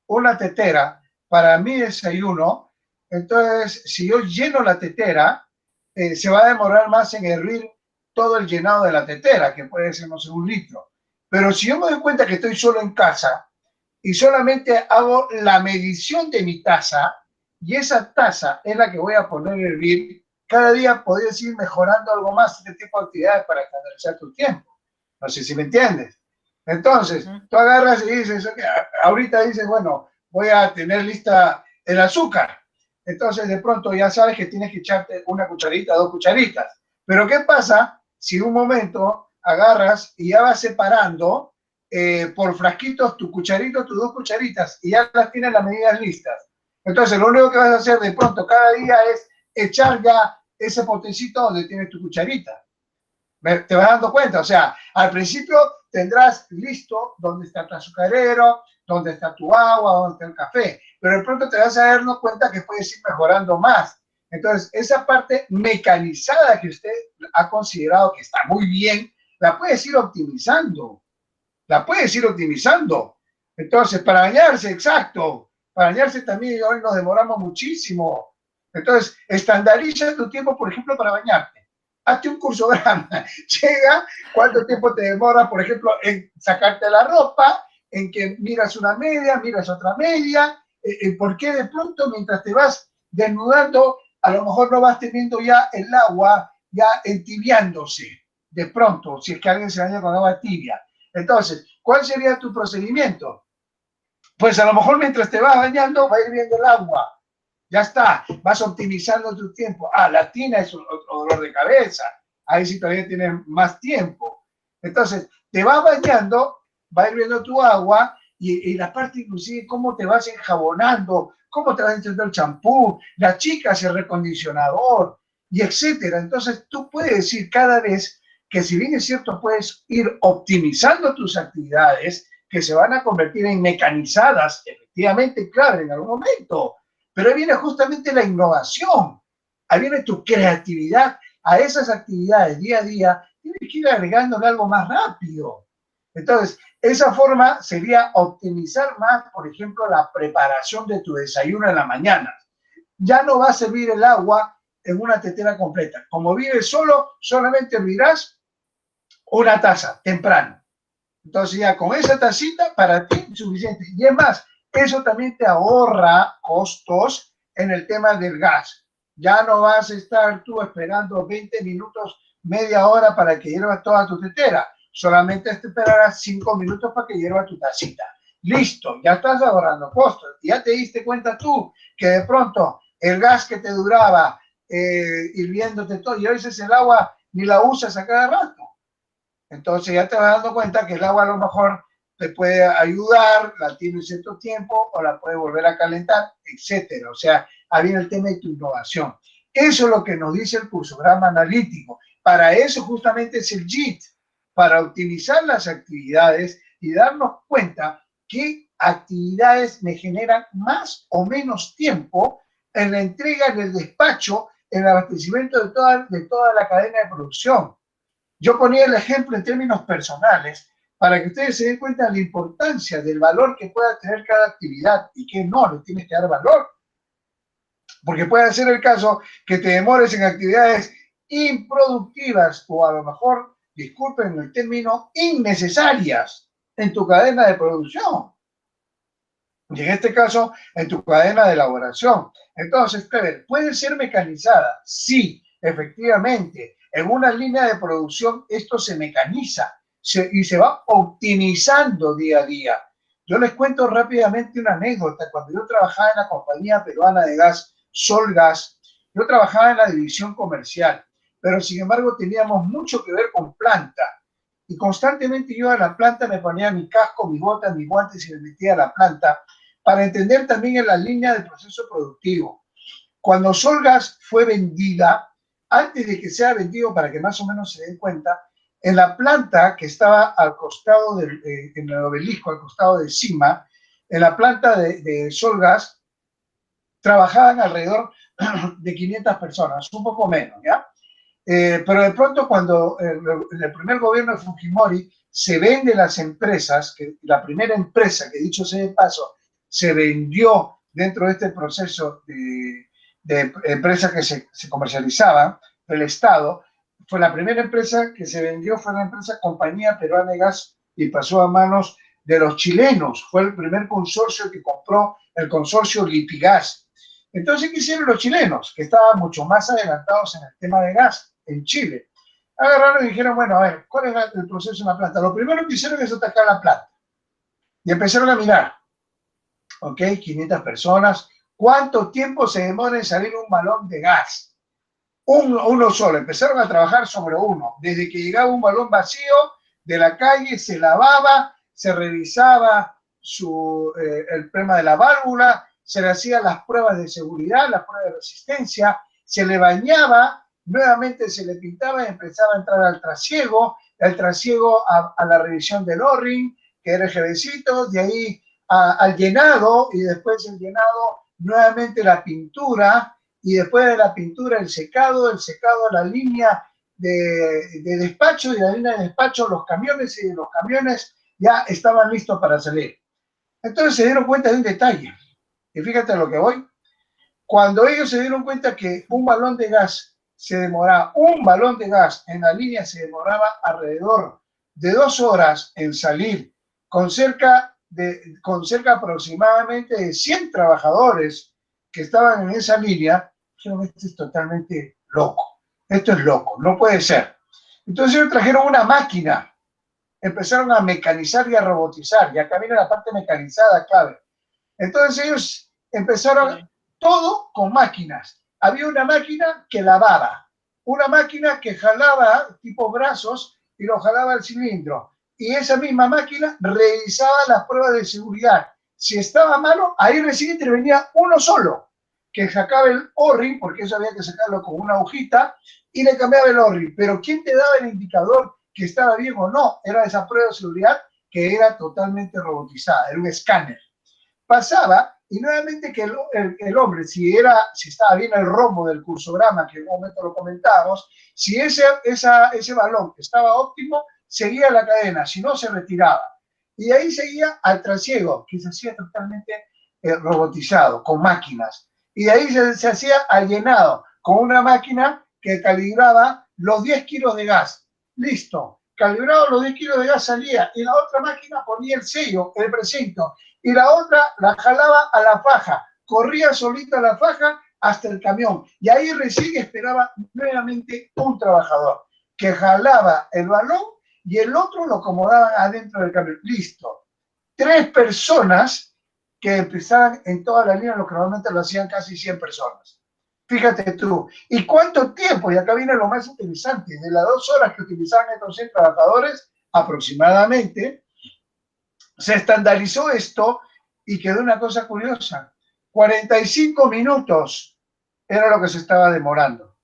una tetera para mi desayuno, entonces, si yo lleno la tetera, se va a demorar más en hervir todo el llenado de la tetera, que puede ser, no sé, 1 litro. Pero si yo me doy cuenta que estoy solo en casa y solamente hago la medición de mi taza, y esa taza es la que voy a poner a hervir, cada día podrías ir mejorando algo más este tipo de actividades para estandarizar tu tiempo. No sé si me entiendes. Entonces, tú agarras y dices, okay, ahorita dices, bueno, voy a tener lista el azúcar. Entonces, de pronto ya sabes que tienes que echarte 1 cucharita, 2 cucharitas. Pero, ¿qué pasa si en un momento agarras y ya vas separando por frasquitos tu cucharito, tus 2 cucharitas, y ya las tienes las medidas listas? Entonces, lo único que vas a hacer de pronto cada día es echar ya ese potecito donde tienes tu cucharita. ¿Te vas dando cuenta? O sea, al principio tendrás listo dónde está tu azucarero, dónde está tu agua, dónde está el café, pero de pronto te vas a dar cuenta que puedes ir mejorando más. Entonces, esa parte mecanizada que usted ha considerado que está muy bien, la puedes ir optimizando. La puedes ir optimizando. Entonces, para bañarse, exacto. Para bañarse también hoy nos demoramos muchísimo. Entonces, estandariza tu tiempo, por ejemplo, para bañarte. Hazte un curso grande. Llega, ¿cuánto tiempo te demora, por ejemplo, en sacarte la ropa, en que miras una media, miras otra media? ¿Por qué de pronto, mientras te vas desnudando, a lo mejor no vas teniendo ya el agua ya entibiándose? De pronto, si es que alguien se baña con agua tibia. Entonces, ¿cuál sería tu procedimiento? Pues a lo mejor mientras te vas bañando va hirviendo el agua. Ya está, vas optimizando tu tiempo. La tina es otro dolor de cabeza. Ahí sí todavía tienes más tiempo. Entonces, te vas bañando, va hirviendo tu agua y la parte inclusive cómo te vas enjabonando, cómo te vas echando el champú, la chica hace el recondicionador y etcétera. Entonces, tú puedes ir cada vez que, si bien es cierto, puedes ir optimizando tus actividades que se van a convertir en mecanizadas, efectivamente, claro, en algún momento. Pero ahí viene justamente la innovación, ahí viene tu creatividad a esas actividades día a día, tienes que ir agregándole algo más rápido. Entonces, esa forma sería optimizar más, por ejemplo, la preparación de tu desayuno en la mañana. Ya no va a servir el agua en una tetera completa. Como vives solo, solamente hervirás una taza temprano. Entonces ya con esa tacita para ti es suficiente. Y es más, eso también te ahorra costos en el tema del gas. Ya no vas a estar tú esperando 20 minutos, media hora para que hierva toda tu tetera. Solamente te esperarás 5 minutos para que hierva tu tacita. Listo, ya estás ahorrando costos. Ya te diste cuenta tú que de pronto el gas que te duraba hirviéndote todo, y a veces el agua ni la usas a cada rato. Entonces ya te vas dando cuenta que el agua a lo mejor te puede ayudar, la tienes cierto tiempo o la puedes volver a calentar, etcétera. O sea, ahí viene el tema de tu innovación. Eso es lo que nos dice el cursograma analítico. Para eso justamente es el JIT, para optimizar las actividades y darnos cuenta qué actividades me generan más o menos tiempo en la entrega, en el despacho, en el abastecimiento de toda la cadena de producción. Yo ponía el ejemplo en términos personales para que ustedes se den cuenta de la importancia del valor que pueda tener cada actividad y que no le tienes que dar valor. Porque puede ser el caso que te demores en actividades improductivas o a lo mejor, disculpen el término, innecesarias en tu cadena de producción. Y en este caso, en tu cadena de elaboración. Entonces, ¿puede ser mecanizada? Sí, efectivamente. En una línea de producción esto se mecaniza y se va optimizando día a día. Yo les cuento rápidamente una anécdota. Cuando yo trabajaba en la compañía peruana de gas, Solgas, yo trabajaba en la división comercial, pero sin embargo teníamos mucho que ver con planta. Y constantemente yo a la planta me ponía mi casco, mi bota, mis guantes y me metía a la planta para entender también en la línea del proceso productivo. Cuando Solgas fue vendida, antes de que sea vendido, para que más o menos se den cuenta, en la planta que estaba al costado en el obelisco, al costado de Cima, en la planta de Solgas, trabajaban alrededor de 500 personas, un poco menos, ¿ya? Pero de pronto cuando en el primer gobierno de Fujimori se venden las empresas, que la primera empresa que dicho sea de paso, se vendió dentro de este proceso de empresas que se comercializaban del Estado, fue la primera empresa que se vendió, fue la empresa Compañía Peruana de Gas y pasó a manos de los chilenos. Fue el primer consorcio que compró el consorcio Lipigas. Entonces, ¿qué hicieron los chilenos? Que estaban mucho más adelantados en el tema de gas en Chile. Agarraron y dijeron, bueno, a ver, ¿cuál es el proceso de una planta? Lo primero que hicieron es atacar la planta. Y empezaron a mirar, ok, 500 personas, ¿cuánto tiempo se demora en salir un balón de gas? Uno solo. Empezaron a trabajar sobre uno. Desde que llegaba un balón vacío de la calle, se lavaba, se revisaba el tema de la válvula, se le hacían las pruebas de seguridad, las pruebas de resistencia, se le bañaba nuevamente se le pintaba y empezaba a entrar al trasiego, el trasiego a la revisión del O-ring, que era el jevecito, de ahí al llenado, y después el llenado, nuevamente la pintura, y después de la pintura el secado, la línea de despacho, y la línea de despacho los camiones, y los camiones ya estaban listos para salir. Entonces se dieron cuenta de un detalle, y fíjate a lo que voy. Cuando ellos se dieron cuenta que un balón de gas en la línea se demoraba alrededor de 2 horas en salir, con cerca aproximadamente de 100 trabajadores que estaban en esa línea, dijeron, esto es totalmente loco, esto es loco, no puede ser. Entonces ellos trajeron una máquina, empezaron a mecanizar y a robotizar, y acá viene la parte mecanizada clave. Entonces ellos empezaron todo con máquinas. Había una máquina que lavaba, una máquina que jalaba tipo brazos y lo jalaba al cilindro. Y esa misma máquina realizaba las pruebas de seguridad. Si estaba malo, ahí recién intervenía uno solo, que sacaba el O-ring, porque eso había que sacarlo con una agujita, y le cambiaba el O-ring. Pero ¿quién te daba el indicador que estaba bien o no? Era esa prueba de seguridad que era totalmente robotizada, era un escáner. Pasaba, y nuevamente que el hombre, si estaba bien el rombo del cursograma, que en un momento lo comentábamos, si ese balón estaba óptimo, seguía la cadena, si no se retiraba. Y ahí seguía al trasiego, que se hacía totalmente robotizado, con máquinas. Y de ahí se hacía al llenado, con una máquina que calibraba los 10 kilos de gas. Listo, calibrado los 10 kilos de gas salía, y la otra máquina ponía el sello, el precinto, y la otra la jalaba a la faja, corría solita la faja hasta el camión, y ahí recién esperaba nuevamente un trabajador que jalaba el balón y el otro lo acomodaban adentro del camión. Listo. 3 personas que empezaban en toda la línea, lo que normalmente lo hacían casi 100 personas. Fíjate tú. ¿Y cuánto tiempo? Y acá viene lo más interesante. De las 2 horas que utilizaban estos 100 trabajadores, aproximadamente, se estandarizó esto y quedó una cosa curiosa. 45 minutos era lo que se estaba demorando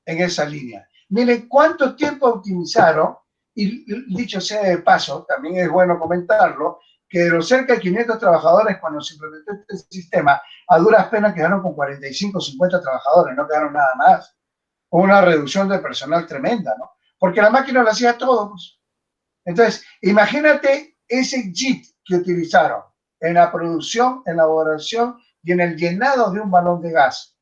en esa línea. Miren cuánto tiempo optimizaron, y dicho sea de paso, también es bueno comentarlo, que de los cerca de 500 trabajadores, cuando se implementó este sistema, a duras penas quedaron con 45 o 50 trabajadores, no quedaron nada más. Una reducción de personal tremenda, ¿no? Porque la máquina lo hacía todo. Pues. Entonces, imagínate ese JIT que utilizaron en la producción, en la elaboración y en el llenado de un balón de gas,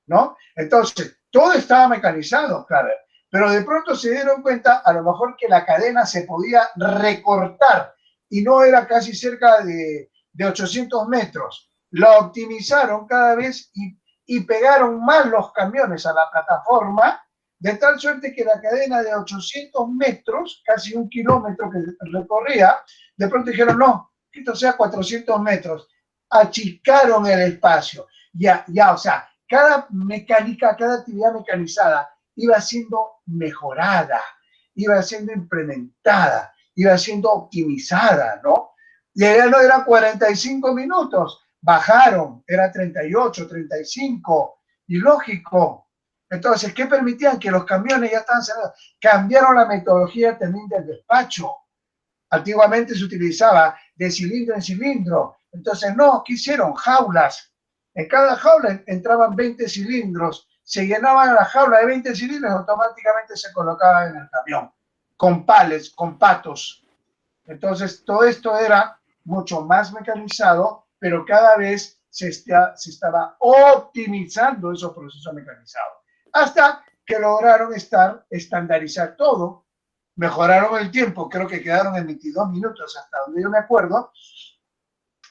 ¿no? Entonces, todo estaba mecanizado, claro, pero de pronto se dieron cuenta, a lo mejor, que la cadena se podía recortar y no era casi cerca de 800 metros. La optimizaron cada vez y pegaron más los camiones a la plataforma, de tal suerte que la cadena de 800 metros, casi 1 kilómetro que recorría, de pronto dijeron, no, que esto sea 400 metros. Achicaron el espacio. Ya, o sea, cada mecánica, cada actividad mecanizada iba siendo mejorada, iba siendo implementada, iba siendo optimizada, ¿no? Y ya no eran 45 minutos, bajaron, era 38, 35, y lógico. Entonces, ¿qué permitían? Que los camiones ya estaban cerrados. Cambiaron la metodología también del despacho. Antiguamente se utilizaba de cilindro en cilindro. Entonces, no, ¿qué hicieron? Jaulas. En cada jaula entraban 20 cilindros. Se llenaban la jaula de 20 cilindros y automáticamente se colocaban en el camión. Con pallets, con patos. Entonces, todo esto era mucho más mecanizado, pero cada vez se estaba optimizando esos procesos mecanizados. Hasta que lograron estandarizar todo, mejoraron el tiempo, creo que quedaron en 22 minutos, hasta donde yo me acuerdo,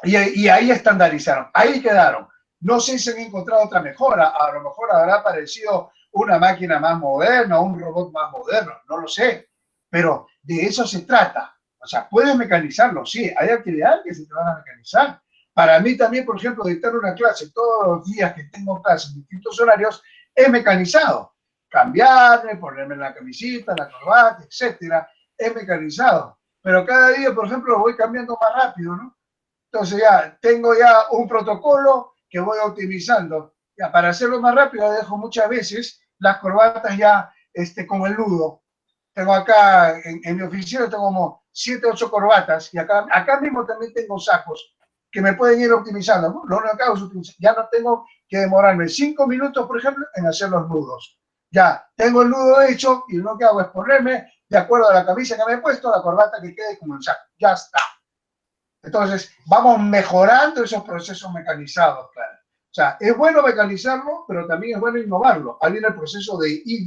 y ahí estandarizaron, ahí quedaron. No sé si han encontrado otra mejora, a lo mejor habrá aparecido una máquina más moderna, un robot más moderno, no lo sé, pero de eso se trata. O sea, puedes mecanizarlo, sí, hay actividades que se te van a mecanizar. Para mí también, por ejemplo, dictar una clase todos los días que tengo clases en distintos horarios, es mecanizado. Cambiarme, ponerme la camisita, la corbata, etcétera, es mecanizado. Pero cada día, por ejemplo, lo voy cambiando más rápido, ¿no? Entonces ya tengo ya un protocolo que voy optimizando. Ya, para hacerlo más rápido dejo muchas veces las corbatas ya con el nudo. Tengo acá en mi oficina tengo como 7, 8 corbatas y acá mismo también tengo sacos que me pueden ir optimizando, ¿no? Lo único que hago es optimizar. Ya no tengo que demorarme 5 minutos, por ejemplo, en hacer los nudos. Ya tengo el nudo hecho y lo único que hago es ponerme, de acuerdo a la camisa que me he puesto, la corbata que quede como el saco. Ya está. Entonces, vamos mejorando esos procesos mecanizados, claro. O sea, es bueno mecanizarlo, pero también es bueno innovarlo. Ahí viene el proceso de ID,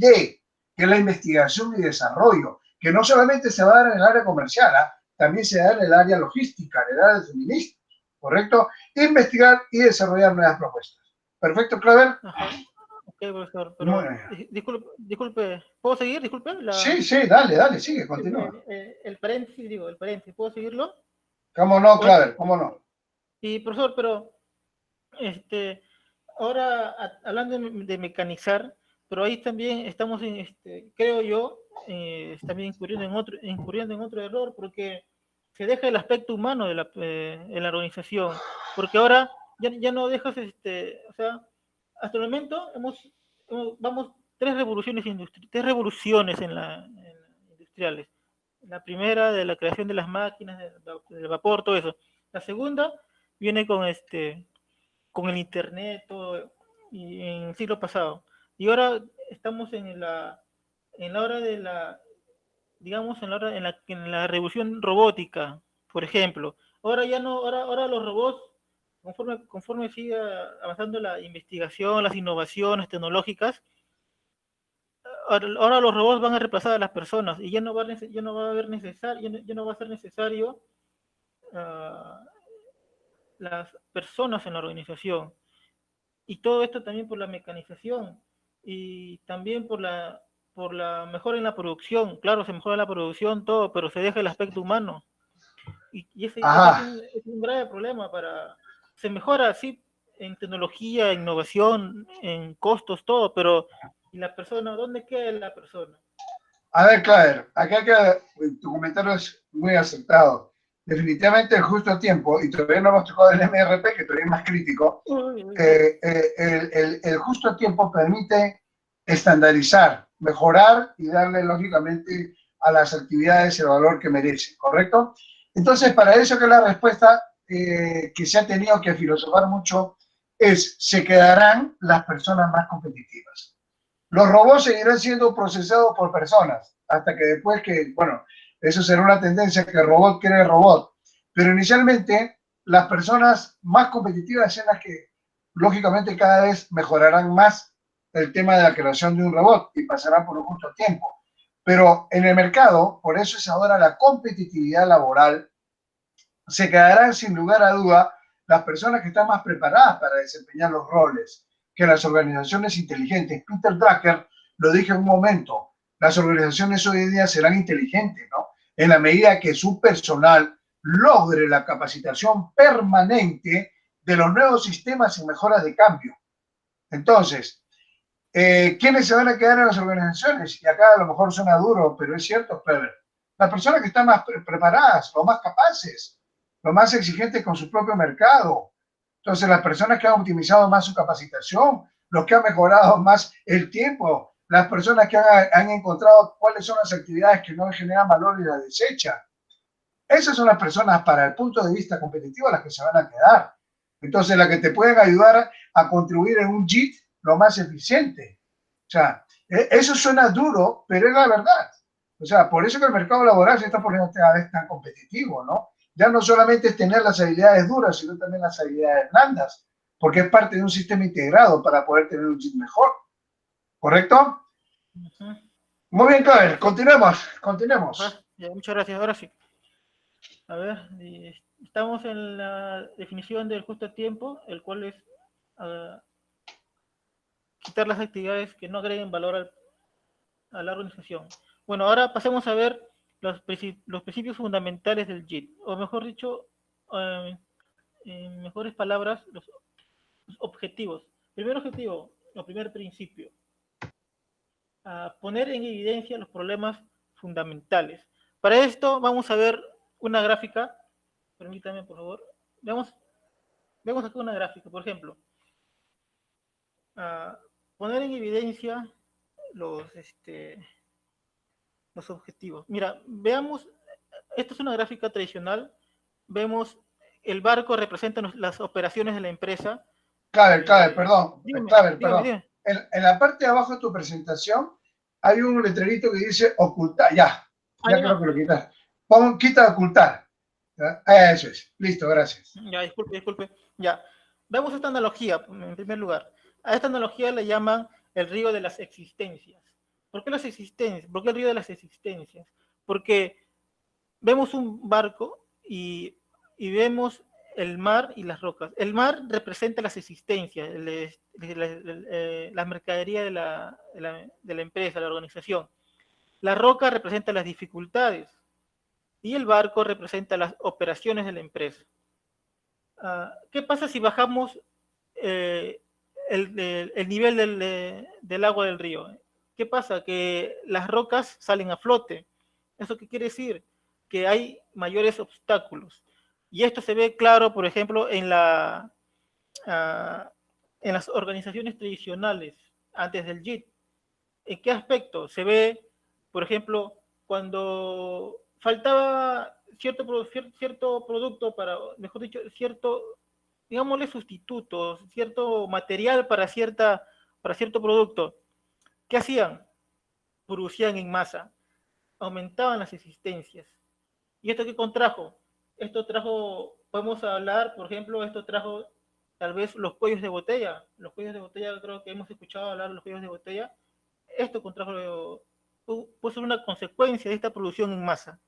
que es la investigación y desarrollo, que no solamente se va a dar en el área comercial, también se da en el área logística, en el área de suministro, ¿correcto? Investigar y desarrollar nuevas propuestas. ¿Perfecto, Claver? Ajá. Ok, profesor, pero disculpe, ¿puedo seguir? Disculpe. Sí, dale, sigue, continúa. El paréntesis, ¿puedo seguirlo? ¿Cómo no, Claver? ¿Cómo no? Sí, profesor, pero ahora hablando de mecanizar, pero ahí también estamos creo yo, también incurriendo en otro error, porque se deja el aspecto humano en la organización, porque ahora ya no dejas, o sea, hasta el momento vamos 3 revoluciones industriales industriales. La primera de la creación de las máquinas, del vapor, todo eso. La segunda viene con el internet, todo, y en el siglo pasado. Y ahora estamos en la hora de digamos, en la revolución robótica, por ejemplo. Ahora ya no, ahora los robots, conforme siga avanzando la investigación, las innovaciones tecnológicas, ahora los robots van a reemplazar a las personas y ya no va a ser necesario las personas en la organización. Y todo esto también por la mecanización y también por la mejora en la producción. Claro, se mejora la producción, todo, pero se deja el aspecto humano. Y ese es un grave problema se mejora así en tecnología, innovación, en costos, todo, pero ¿y la persona? ¿Dónde queda la persona? A ver, Claver, acá tu comentario es muy acertado. Definitivamente el justo tiempo, y todavía no hemos tocado el MRP, que todavía es más crítico, el justo tiempo permite estandarizar, mejorar y darle, lógicamente, a las actividades el valor que merecen, ¿correcto? Entonces, para eso que la respuesta que se ha tenido que filosofar mucho es, se quedarán las personas más competitivas. Los robots seguirán siendo procesados por personas, hasta que después bueno, eso será una tendencia, que el robot cree robot. Pero inicialmente, las personas más competitivas son las que, lógicamente, cada vez mejorarán más el tema de la creación de un robot y pasarán por un justo tiempo. Pero en el mercado, por eso es ahora la competitividad laboral, se quedarán sin lugar a duda las personas que están más preparadas para desempeñar los roles que las organizaciones inteligentes. Peter Drucker lo dijo en un momento, las organizaciones hoy en día serán inteligentes, ¿no? En la medida que su personal logre la capacitación permanente de los nuevos sistemas y mejoras de cambio. Entonces, ¿quiénes se van a quedar en las organizaciones? Y acá a lo mejor suena duro, pero es cierto, Clever. Las personas que están más preparadas, los más capaces, los más exigentes con su propio mercado. Entonces, las personas que han optimizado más su capacitación, los que han mejorado más el tiempo, las personas que han encontrado cuáles son las actividades que no generan valor y las desechan. Esas son las personas, para el punto de vista competitivo, las que se van a quedar. Entonces, las que te pueden ayudar a contribuir en un JIT lo más eficiente. O sea, eso suena duro, pero es la verdad. O sea, por eso que el mercado laboral se está poniendo cada vez tan competitivo, ¿no? Ya no solamente es tener las habilidades duras, sino también las habilidades blandas, porque es parte de un sistema integrado para poder tener un JIT mejor. ¿Correcto? Muy bien, Claver, continuemos. Ya, muchas gracias. Ahora sí. A ver, estamos en la definición del justo tiempo, el cual es quitar las actividades que no agreguen valor a la organización. Bueno, ahora pasemos a ver los principios fundamentales del JIT, o mejor dicho, en mejores palabras, los objetivos. Primer objetivo, o primer principio, poner en evidencia los problemas fundamentales. Para esto vamos a ver una gráfica. Permítame, por favor. Veamos aquí una gráfica, por ejemplo. Poner en evidencia los objetivos. Mira, veamos, esta es una gráfica tradicional, vemos el barco representa las operaciones de la empresa. Claver, perdón. Dígame. En la parte de abajo de tu presentación hay un letrerito que dice ocultar. Ya creo que lo quitas. Quita ocultar. Eso es. Listo, gracias. Ya, disculpe. Ya. Vemos esta analogía, en primer lugar. A esta analogía le llaman el río de las existencias. ¿Por qué las existencias? ¿Por qué el río de las existencias? Porque vemos un barco y vemos el mar y las rocas. El mar representa las existencias, la mercadería de la empresa, la organización. La roca representa las dificultades y el barco representa las operaciones de la empresa. ¿Qué pasa si bajamos el nivel del agua del río? ¿Qué pasa? Que las rocas salen a flote. ¿Eso qué quiere decir? Que hay mayores obstáculos. Y esto se ve claro, por ejemplo, en las organizaciones tradicionales antes del JIT. ¿En qué aspecto? Se ve, por ejemplo, cuando faltaba cierto producto para, mejor dicho, digámosle sustitutos, cierto material para cierto producto. ¿Qué hacían? Producían en masa, aumentaban las existencias. ¿Y esto qué contrajo? Esto trajo, podemos hablar, por ejemplo, esto trajo tal vez los cuellos de botella. Los cuellos de botella, creo que hemos escuchado hablar de los cuellos de botella. Esto contrajo, puede ser una consecuencia de esta producción en masa.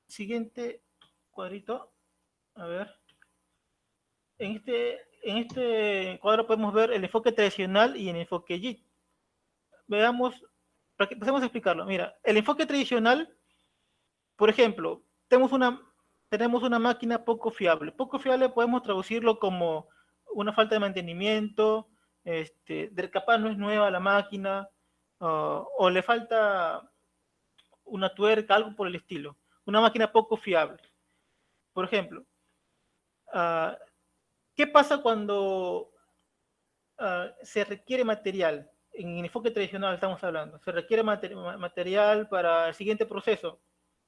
Siguiente cuadrito. A ver. En este cuadro podemos ver el enfoque tradicional y el enfoque JIT. Veamos, para que empecemos a explicarlo. Mira, el enfoque tradicional, por ejemplo, tenemos una máquina poco fiable. Poco fiable podemos traducirlo como una falta de mantenimiento, capaz no es nueva la máquina, o le falta una tuerca, algo por el estilo. Una máquina poco fiable. Por ejemplo, ¿qué pasa cuando se requiere material? En el enfoque tradicional estamos hablando. Se requiere material para el siguiente proceso.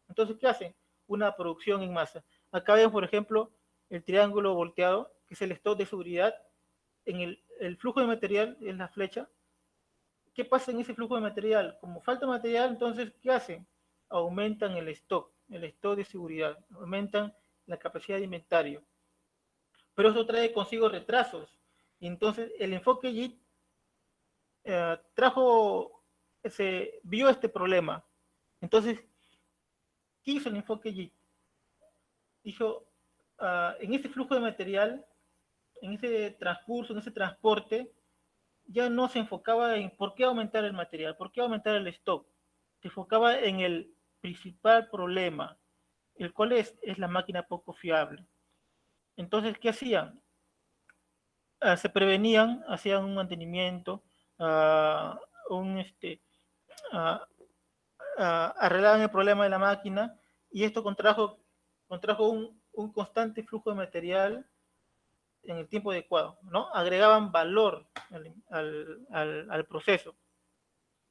Entonces, ¿qué hacen? Una producción en masa. Acá vemos, por ejemplo, el triángulo volteado, que es el stock de seguridad. En el flujo de material es la flecha. ¿Qué pasa en ese flujo de material? Como falta material, entonces, ¿qué hacen? Aumentan el stock de seguridad, aumentan la capacidad de inventario. Pero eso trae consigo retrasos. Y entonces, el enfoque JIT vio este problema. Entonces, ¿qué hizo el enfoque JIT? Dijo, en ese flujo de material, en ese transcurso, en ese transporte, ya no se enfocaba en por qué aumentar el material, por qué aumentar el stock. Se enfocaba en el principal problema, el cual es la máquina poco fiable. Entonces, ¿qué hacían? Se prevenían, hacían un mantenimiento, arreglaban el problema de la máquina, y esto contrajo un constante flujo de material en el tiempo adecuado, ¿no? Agregaban valor al proceso,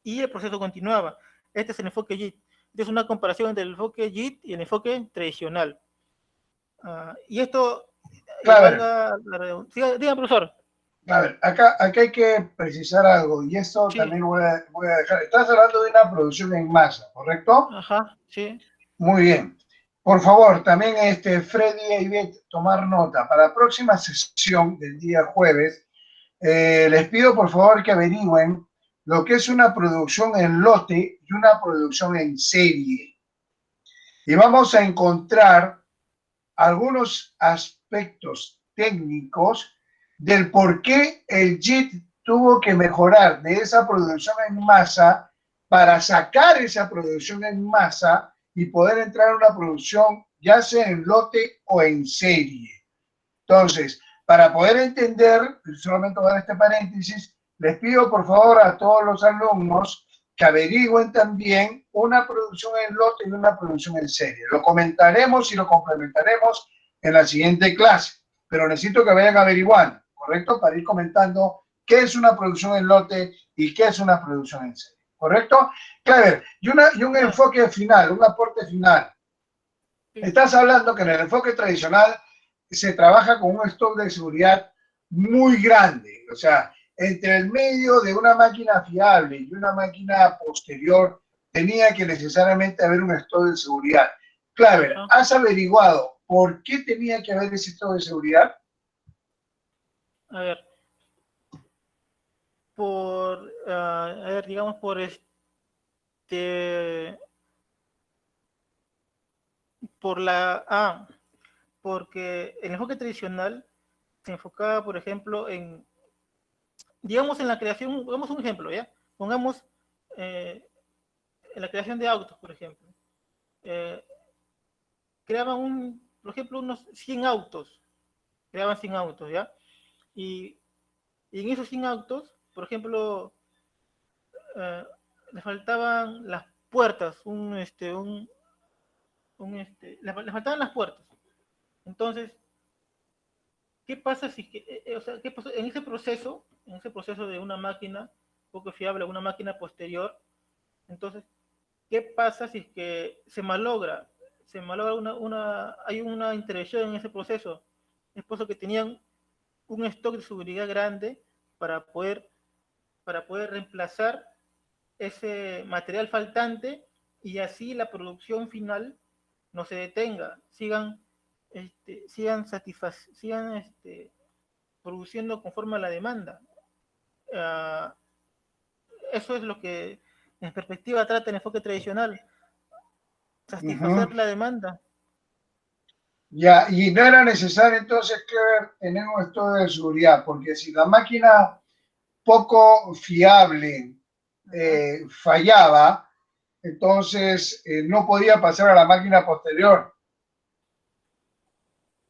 y el proceso continuaba. Este es el enfoque JIT. Esta es una comparación entre el enfoque JIT y el enfoque tradicional. Y esto... Claro. Diga, profesor. A ver, acá hay que precisar algo, y esto sí. También voy a dejar. Estás hablando de una producción en masa, ¿correcto? Ajá, sí. Muy bien. Por favor, también Freddy y Ivette, tomar nota. Para la próxima sesión del día jueves, les pido por favor que averigüen lo que es una producción en lote y una producción en serie. Y vamos a encontrar algunos aspectos técnicos del por qué el JIT tuvo que mejorar de esa producción en masa para sacar esa producción en masa y poder entrar a una producción ya sea en lote o en serie. Entonces, para poder entender, solamente voy a dar este paréntesis, les pido por favor a todos los alumnos que averigüen también una producción en lote y una producción en serie. Lo comentaremos y lo complementaremos en la siguiente clase, pero necesito que vayan averiguando, ¿correcto? Para ir comentando qué es una producción en lote y qué es una producción en serie. ¿Correcto? Claver, y un enfoque final, un aporte final. Estás hablando que en el enfoque tradicional se trabaja con un stock de seguridad muy grande. O sea, entre el medio de una máquina fiable y una máquina posterior tenía que necesariamente haber un stock de seguridad. Claver, ¿has averiguado por qué tenía que haber ese stock de seguridad? A ver, digamos, porque el enfoque tradicional se enfocaba, por ejemplo, digamos, en la creación, pongamos un ejemplo, ¿ya? Pongamos en la creación de autos, por ejemplo. Creaban por ejemplo, unos 100 autos, ¿ya? Y en esos 100 autos, por ejemplo, le faltaban las puertas, le faltaban las puertas. Entonces, ¿qué pasa si o sea, qué pasó en ese proceso de una máquina poco fiable, una máquina posterior? Entonces, ¿qué pasa si es que se malogra hay una intervención en ese proceso? Es por eso que tenían un stock de seguridad grande para poder reemplazar ese material faltante y así la producción final no se detenga, sigan produciendo conforme a la demanda. Eso es lo que en perspectiva trata el enfoque tradicional, satisfacer la demanda. Ya, y no era necesario entonces tener un stock de seguridad, porque si la máquina poco fiable fallaba, entonces no podía pasar a la máquina posterior.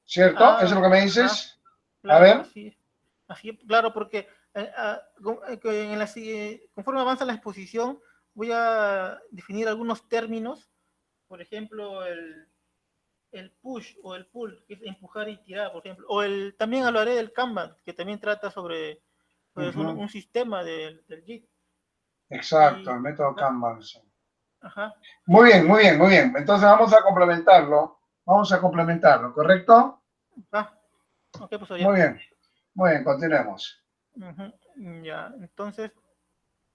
¿Cierto? ¿Eso es lo que me dices? Claro, a ver. Así, claro, porque conforme avanza la exposición, voy a definir algunos términos, por ejemplo, el push o el pull, que es empujar y tirar, por ejemplo, también hablaré del Kanban, que también trata sobre un sistema del JIT. Exacto, el método Kanban. Sí. Ajá. Muy bien, muy bien, muy bien. Entonces vamos a complementarlo, ¿correcto? Okay, pues, muy bien, continuemos. Ya, entonces,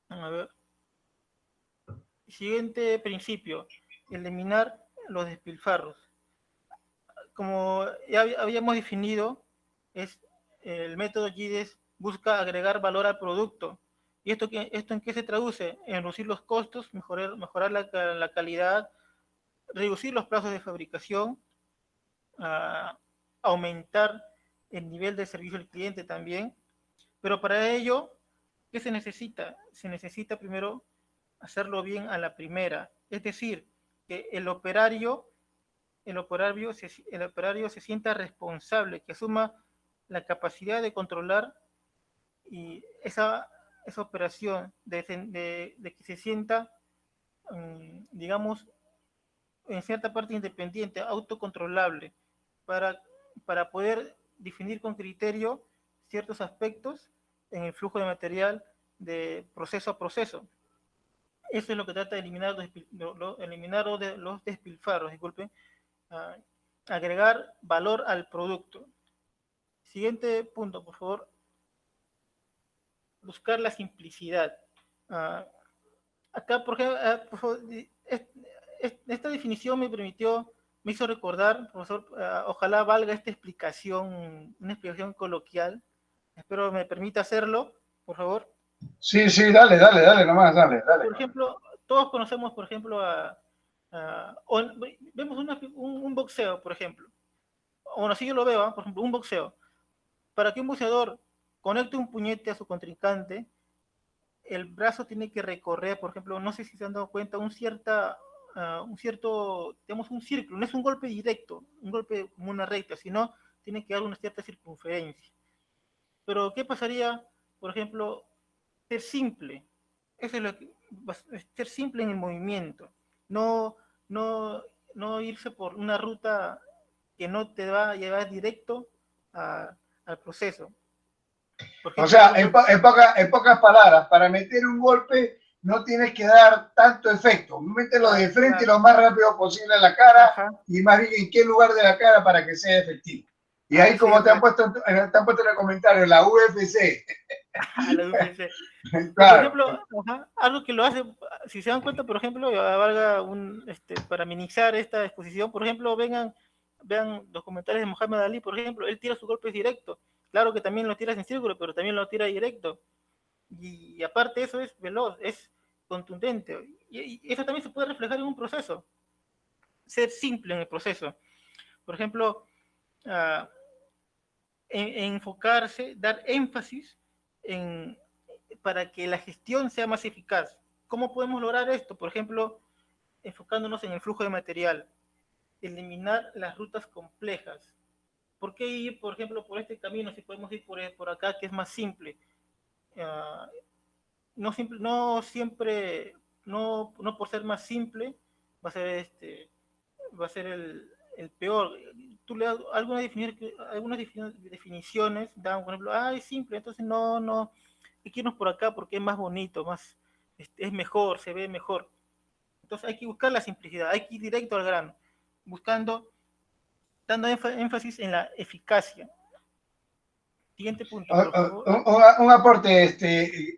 a ver. Siguiente principio, eliminar los despilfarros. Como ya habíamos definido, el método GIDES busca agregar valor al producto. ¿Y esto en qué se traduce? En reducir los costos, mejorar la calidad, reducir los plazos de fabricación, aumentar el nivel de servicio al cliente también. Pero para ello, ¿qué se necesita? Se necesita primero hacerlo bien a la primera. Es decir, que el operario se sienta responsable, que asuma la capacidad de controlar y esa operación, de que se sienta, digamos, en cierta parte independiente, autocontrolable, para poder definir con criterio ciertos aspectos en el flujo de material de proceso a proceso. Eso es lo que trata de eliminar los despilfarros, disculpen, agregar valor al producto. Siguiente punto, por favor. Buscar la simplicidad. Acá, por favor, esta definición me hizo recordar, profesor, ojalá valga esta explicación, una explicación coloquial. Espero me permita hacerlo, por favor. Sí, dale nomás, dale. Por ejemplo, todos conocemos, por ejemplo, vemos un boxeo, por ejemplo. Bueno, así yo lo veo, por ejemplo, un boxeo. Para que un boxeador conecte un puñete a su contrincante, el brazo tiene que recorrer, por ejemplo, no sé si se han dado cuenta, un cierto, digamos, un círculo. No es un golpe directo, un golpe como una recta, sino tiene que dar una cierta circunferencia. Pero, ¿qué pasaría, por ejemplo, ser simple? Eso es lo que ser simple en el movimiento, no irse por una ruta que no te va a llevar directo al proceso. Porque O sea, en pocas palabras, para meter un golpe no tienes que dar tanto efecto. Mételo de frente lo más rápido posible en la cara y más bien en qué lugar de la cara para que sea efectivo. Y ahí, como te han puesto en el comentario, la UFC. La UFC. Claro. Por ejemplo, algo que lo hace, si se dan cuenta, por ejemplo, valga para minimizar esta exposición, por ejemplo, vean los comentarios de Muhammad Ali, por ejemplo, él tira sus golpes directos. Claro que también lo tiras en círculo, pero también lo tira directo. Y aparte eso es veloz, es contundente. Y eso también se puede reflejar en un proceso. Ser simple en el proceso. Por ejemplo, enfocarse, dar énfasis para que la gestión sea más eficaz. ¿Cómo podemos lograr esto? Por ejemplo, enfocándonos en el flujo de material. Eliminar las rutas complejas. ¿Por qué ir, por ejemplo, por este camino si podemos ir por acá, que es más simple? No por ser más simple va a ser el peor. Tú le das algunas definiciones, dan, por ejemplo, es simple, entonces no hay que irnos por acá porque es más bonito, es mejor, se ve mejor. Entonces hay que buscar la simplicidad, hay que ir directo al grano, dando énfasis en la eficacia. Siguiente punto, por favor. Un aporte,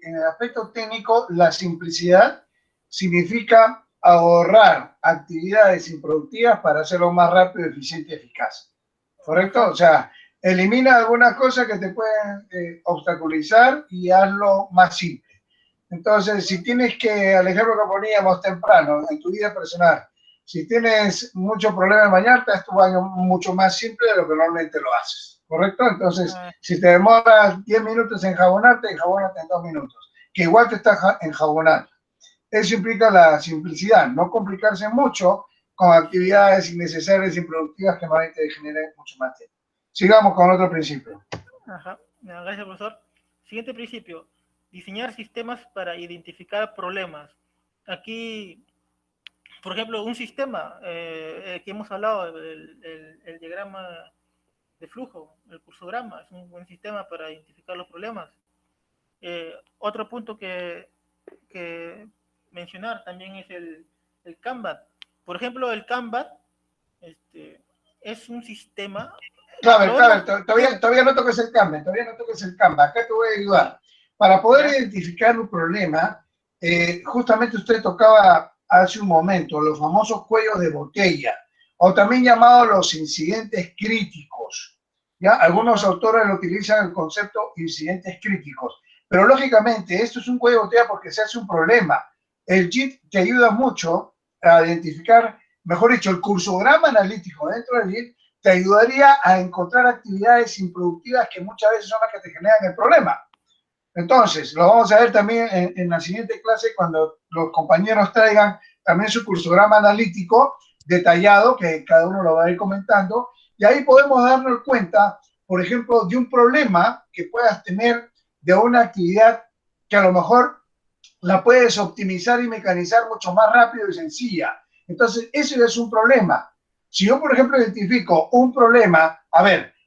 en el aspecto técnico, la simplicidad significa ahorrar actividades improductivas para hacerlo más rápido, eficiente y eficaz. ¿Correcto? O sea, elimina algunas cosas que te pueden obstaculizar y hazlo más simple. Entonces, si tienes que, al ejemplo que poníamos temprano, en tu vida personal, si tienes mucho problema en bañarte, haz tu baño mucho más simple de lo que normalmente lo haces. ¿Correcto? Entonces, si te demoras 10 minutos en enjabonarte, enjabónate en 2 minutos, que igual te estás enjabonando. Eso implica la simplicidad, no complicarse mucho con actividades innecesarias y improductivas que normalmente generen mucho más tiempo. Sigamos con otro principio. Gracias, profesor. Siguiente principio, diseñar sistemas para identificar problemas. Aquí, por ejemplo, un sistema que hemos hablado, el diagrama de flujo, el cursograma, es un buen sistema para identificar los problemas. Otro punto que mencionar también es el Kanban. Por ejemplo, el Kanban es un sistema... Claro, todavía no toques el Kanban, acá te voy a ayudar. Para poder identificar un problema, justamente usted tocaba hace un momento los famosos cuellos de botella, o también llamados los incidentes críticos. ¿Ya? Algunos autores lo utilizan el concepto incidentes críticos, pero lógicamente esto es un cuello de botella porque se hace un problema. El JIT te ayuda mucho a identificar, mejor dicho, el cursograma analítico dentro del JIT te ayudaría a encontrar actividades improductivas que muchas veces son las que te generan el problema. Entonces, lo vamos a ver también en la siguiente clase cuando los compañeros traigan también su cursograma analítico detallado, que cada uno lo va a ir comentando, y ahí podemos darnos cuenta, por ejemplo, de un problema que puedas tener de una actividad que a lo mejor la puedes optimizar y mecanizar mucho más rápido y sencilla. Entonces, eso es un problema. Si yo, por ejemplo, identifico un problema,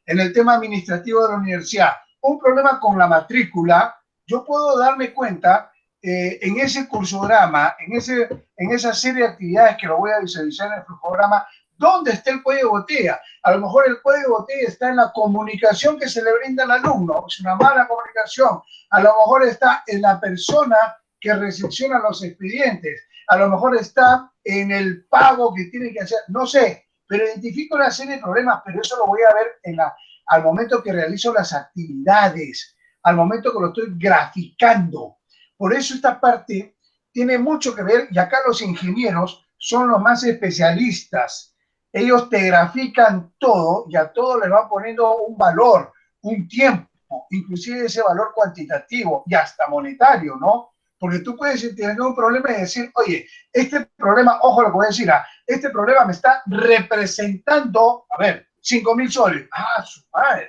en el tema administrativo de la universidad, un problema con la matrícula, yo puedo darme cuenta en ese cursograma, en esa serie de actividades que lo voy a visualizar en el flujograma, ¿dónde está el cuello de botella? A lo mejor el cuello de botella está en la comunicación que se le brinda al alumno, es una mala comunicación. A lo mejor está en la persona que recepciona los expedientes, a lo mejor está en el pago que tiene que hacer, no sé, pero identifico una serie de problemas, pero eso lo voy a ver al momento que realizo las actividades, al momento que lo estoy graficando. Por eso esta parte tiene mucho que ver, y acá los ingenieros son los más especialistas. Ellos te grafican todo y a todo le van poniendo un valor, un tiempo, inclusive ese valor cuantitativo y hasta monetario, ¿no? Porque tú puedes tener un problema y decir, oye, este problema, ojo lo que voy a decir, este problema me está representando, 5.000 soles. Su madre,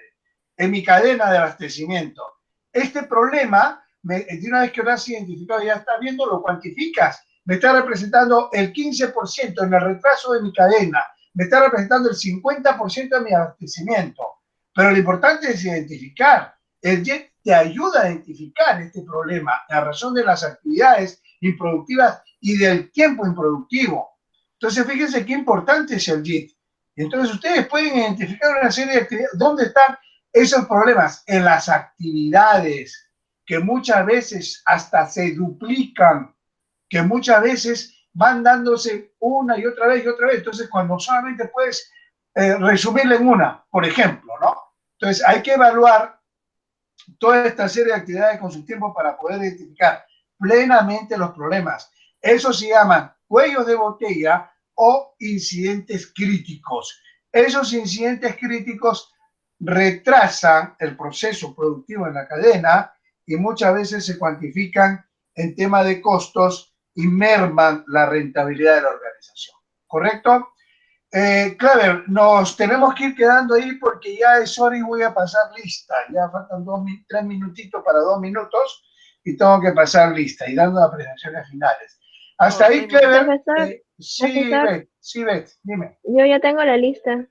en mi cadena de abastecimiento. Este problema, de una vez que lo has identificado y ya estás viendo, lo cuantificas. Me está representando el 15% en el retraso de mi cadena. Me está representando el 50% de mi abastecimiento. Pero lo importante es identificar. El JET te ayuda a identificar este problema a razón de las actividades improductivas y del tiempo improductivo. Entonces, fíjense qué importante es el JIT. Entonces, ustedes pueden identificar una serie de actividades. ¿Dónde están esos problemas? En las actividades, que muchas veces hasta se duplican, que muchas veces van dándose una y otra vez y otra vez. Entonces, cuando solamente puedes resumirla en una, por ejemplo, ¿no? Entonces, hay que evaluar toda esta serie de actividades con su tiempo para poder identificar plenamente los problemas. Eso se llaman cuellos de botella o incidentes críticos. Esos incidentes críticos retrasan el proceso productivo en la cadena y muchas veces se cuantifican en tema de costos y merman la rentabilidad de la organización. ¿Correcto? Claver, nos tenemos que ir quedando ahí porque ya es hora y voy a pasar lista. Ya faltan 3 minutitos para 2 minutos y tengo que pasar lista y dando las presentaciones finales. Hasta ahí, Claver. Sí, Beth, dime. Yo ya tengo la lista.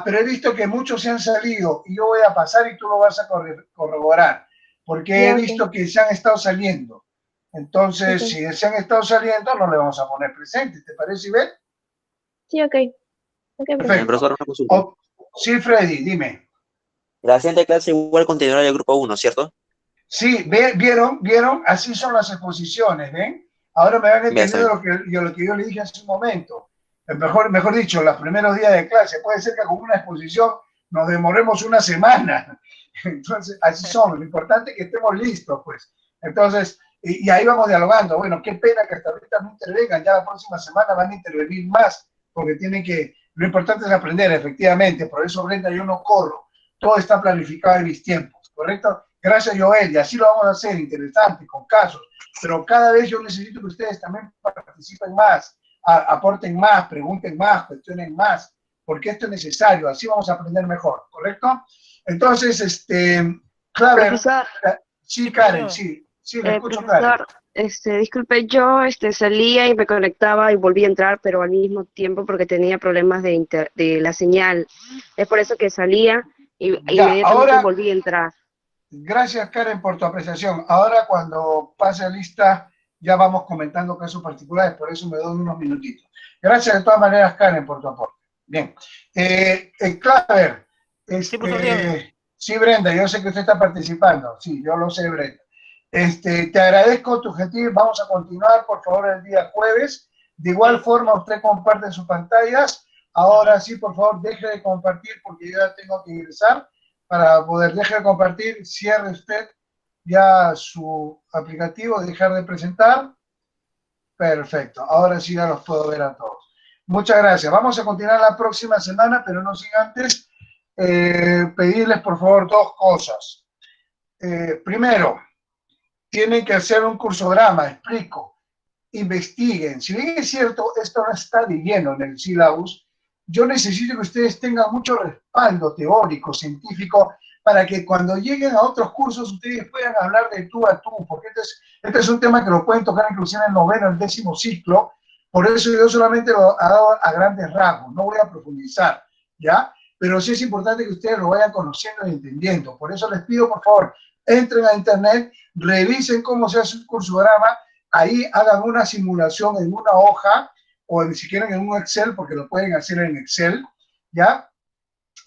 Pero he visto que muchos se han salido y yo voy a pasar y tú lo vas a corroborar, porque he visto que se han estado saliendo. Entonces, si se han estado saliendo, no le vamos a poner presente. ¿Te parece, Beth? Sí, ok. Perfecto. Profesor, una consulta. Sí, Freddy, dime. La siguiente clase igual continuará el grupo 1, ¿cierto? Sí, ¿vieron? Así son las exposiciones, ¿ven? Ahora me van entendiendo lo que yo le dije hace un momento. Mejor dicho, los primeros días de clase. Puede ser que con una exposición nos demoremos una semana. Entonces, así son. Lo importante es que estemos listos, pues. Entonces, y ahí vamos dialogando. Bueno, qué pena que hasta ahorita no intervengan. Ya la próxima semana van a intervenir más, porque tienen que... Lo importante es aprender, efectivamente. Por eso, Brenda, yo no corro. Todo está planificado en mis tiempos, ¿correcto? Gracias, Joel. Y así lo vamos a hacer, interesante, con casos. Pero cada vez yo necesito que ustedes también participen más, aporten más, pregunten más, cuestionen más, porque esto es necesario. Así vamos a aprender mejor, ¿correcto? Entonces, Claver. Profesor. Sí, Karen, sí, le escucho, Karen. Disculpe, yo salía y me conectaba y volví a entrar, pero al mismo tiempo porque tenía problemas de la señal. Es por eso que salía y inmediatamente volví a entrar. Gracias, Karen, por tu apreciación. Ahora, cuando pase lista, ya vamos comentando casos particulares, por eso me doy unos minutitos. Gracias de todas maneras, Karen, por tu aporte. Bien. Claver, sí, Brenda, yo sé que usted está participando. Sí, yo lo sé, Brenda. Te agradezco tu gentil. Vamos a continuar, por favor, el día jueves. De igual forma, usted comparte sus pantallas. Ahora sí, por favor, deje de compartir porque yo ya tengo que ingresar. Para poder dejar de compartir, cierre usted ya su aplicativo, dejar de presentar. Perfecto, ahora sí ya los puedo ver a todos. Muchas gracias. Vamos a continuar la próxima semana, pero no sin antes pedirles por favor 2 cosas. Primero, tienen que hacer un cursograma, explico. Investiguen. Si bien es cierto, esto no está de lleno en el syllabus, yo necesito que ustedes tengan mucho respaldo teórico, científico, para que cuando lleguen a otros cursos ustedes puedan hablar de tú a tú, porque este es un tema que lo pueden tocar inclusive en el 9º, el 10º ciclo, por eso yo solamente lo he dado a grandes rasgos, no voy a profundizar, ¿ya? Pero sí es importante que ustedes lo vayan conociendo y entendiendo, por eso les pido, por favor, entren a internet, revisen cómo se hace un cursograma, ahí hagan una simulación en una hoja, o si quieren en un Excel, porque lo pueden hacer en Excel, ¿ya?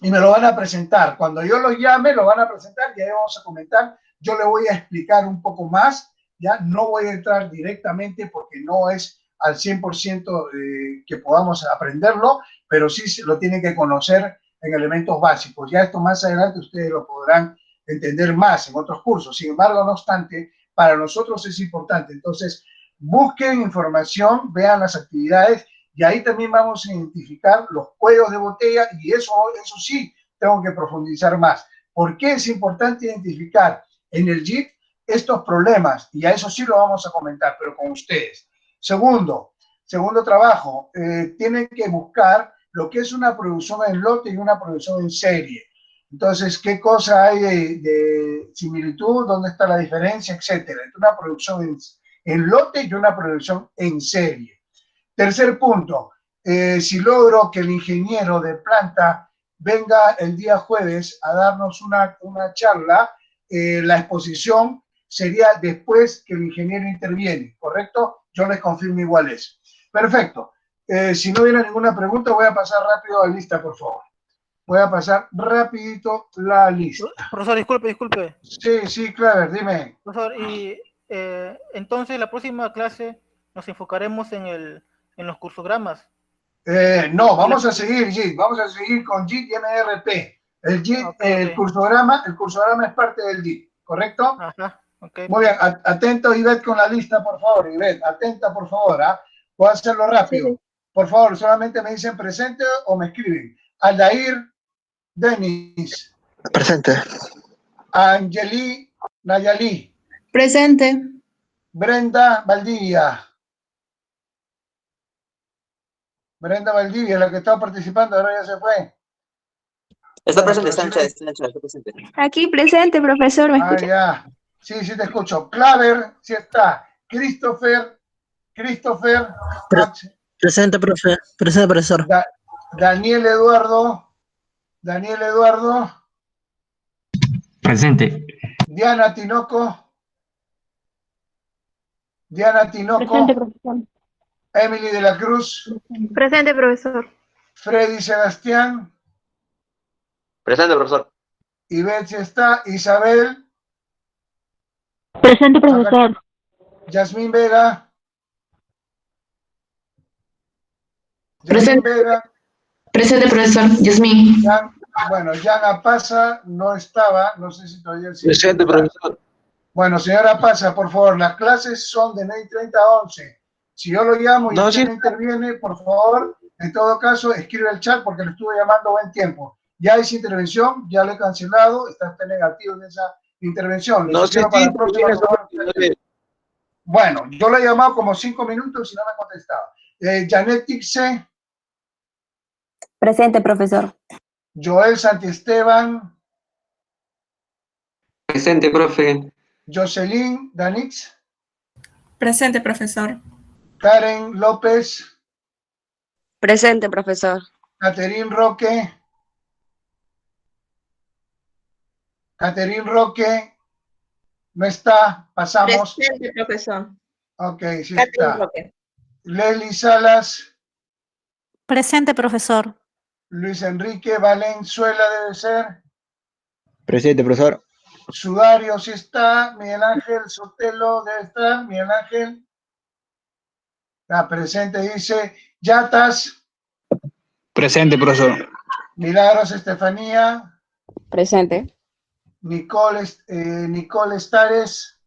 Y me lo van a presentar. Cuando yo los llame, lo van a presentar y ahí vamos a comentar. Yo le voy a explicar un poco más, ¿ya? No voy a entrar directamente porque no es al 100% que podamos aprenderlo, pero sí lo tienen que conocer en elementos básicos. Ya esto más adelante ustedes lo podrán entender más en otros cursos. Sin embargo, no obstante, para nosotros es importante. Entonces, busquen información, vean las actividades y ahí también vamos a identificar los cuellos de botella y eso sí tengo que profundizar más. ¿Por qué es importante identificar en el JIT estos problemas? Y a eso sí lo vamos a comentar, pero con ustedes. Segundo trabajo, tienen que buscar lo que es una producción en lote y una producción en serie. Entonces, ¿qué cosa hay de similitud? ¿Dónde está la diferencia? Etcétera. Entre una producción en lote y una producción en serie. Tercer punto, si logro que el ingeniero de planta venga el día jueves a darnos una charla la exposición sería después que el ingeniero interviene, ¿correcto? Yo les confirmo igual eso. Perfecto. Si no hubiera ninguna pregunta, voy a pasar rápido a la lista, por favor. Voy a pasar rapidito la lista. Profesor, disculpe. Sí, Clever, dime. Profesor, y entonces la próxima clase nos enfocaremos en los cursogramas. No, vamos a seguir, JIT. Vamos a seguir con JIT y MRP. El JIT, el cursograma es parte del JIT, ¿correcto? Ajá, ok. Muy bien, atento Ivette con la lista, por favor. Ivette, atenta, por favor. Voy a hacerlo rápido. Sí. Por favor, solamente me dicen presente o me escriben. Aldair Denis. Presente. Angeli Nayali. Presente. Brenda Valdivia. Brenda Valdivia, la que estaba participando, ahora ya se fue. Está presente, está presente. Aquí presente, profesor, ¿me escucha? Ya. Sí, te escucho. Claver, sí está. Christopher. Presente, profe. Presente, profesor. Daniel Eduardo. Presente. Diana Tinoco. Presente, profesor. Emily de la Cruz. Presente, profesor. Freddy Sebastián. Presente, profesor. Ivette está. Isabel. Presente, profesor. Yasmín Vega. Presente. Vega. Presente, profesor. Yasmín. Bueno, Yana Pasa no estaba, no sé si todavía... Presente, profesor. Bueno, señora Pasa, por favor, las clases son de 9:30 a 11. Si yo lo llamo y usted no interviene, por favor, en todo caso, escribe el chat porque le estuve llamando buen tiempo. Ya hice intervención, ya le he cancelado, está usted negativo en esa intervención. No sé si Bueno, yo le he llamado como 5 minutos y no me ha contestado. Janet Tixe. Presente, profesor. Joel Santiesteban. Presente, profe. Jocelyn Danix. Presente, profesor. Karen López. Presente, profesor. Caterín Roque. No está. Pasamos. Presente, profesor. Ok, sí está. Leslie Salas. Presente, profesor. Luis Enrique Valenzuela debe ser. Presente, profesor. Sudario sí está. Miguel Ángel Sotelo debe estar. Miguel Ángel. Presente, dice. Yatas. Presente, profesor. Milagros Estefanía. Presente. Nicole Estares.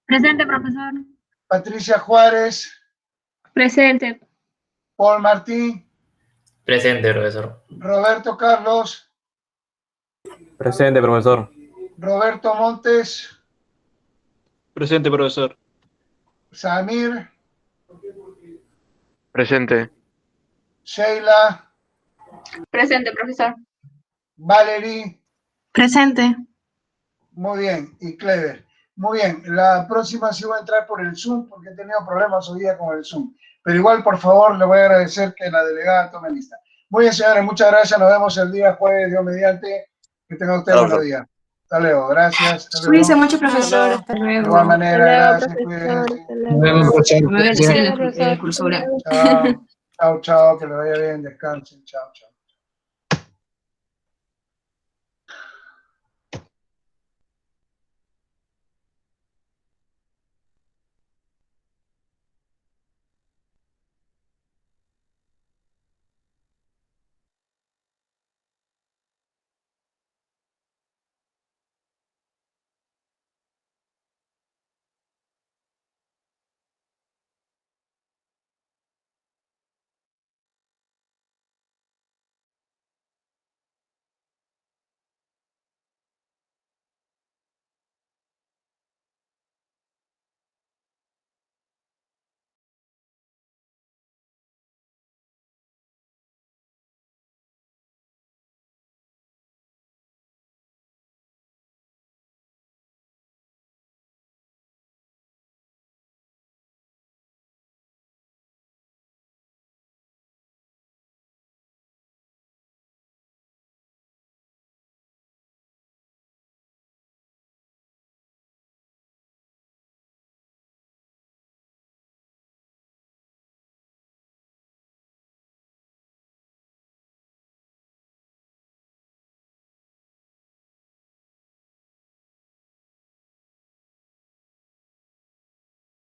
Presente, profesor. Patricia Juárez. Presente. Paul Martín. Presente, profesor. Roberto Carlos. Presente, profesor. Roberto Montes. Presente, profesor. Samir. Presente. Sheila. Presente, profesor. Valerie. Presente. Muy bien. Y Clever. Muy bien. La próxima sí voy a entrar por el Zoom porque he tenido problemas hoy día con el Zoom. Pero igual, por favor, le voy a agradecer que la delegada tome lista. Muy bien, señores. Muchas gracias. Nos vemos el día jueves, Dios mediante. Que tenga usted un buen día. Hasta luego. Gracias. Cuídense mucho, profesor. Hasta luego. De igual manera, gracias. Cuídense. Nos vemos, profesor. Chao. Que le vaya bien. Descansen. Chao.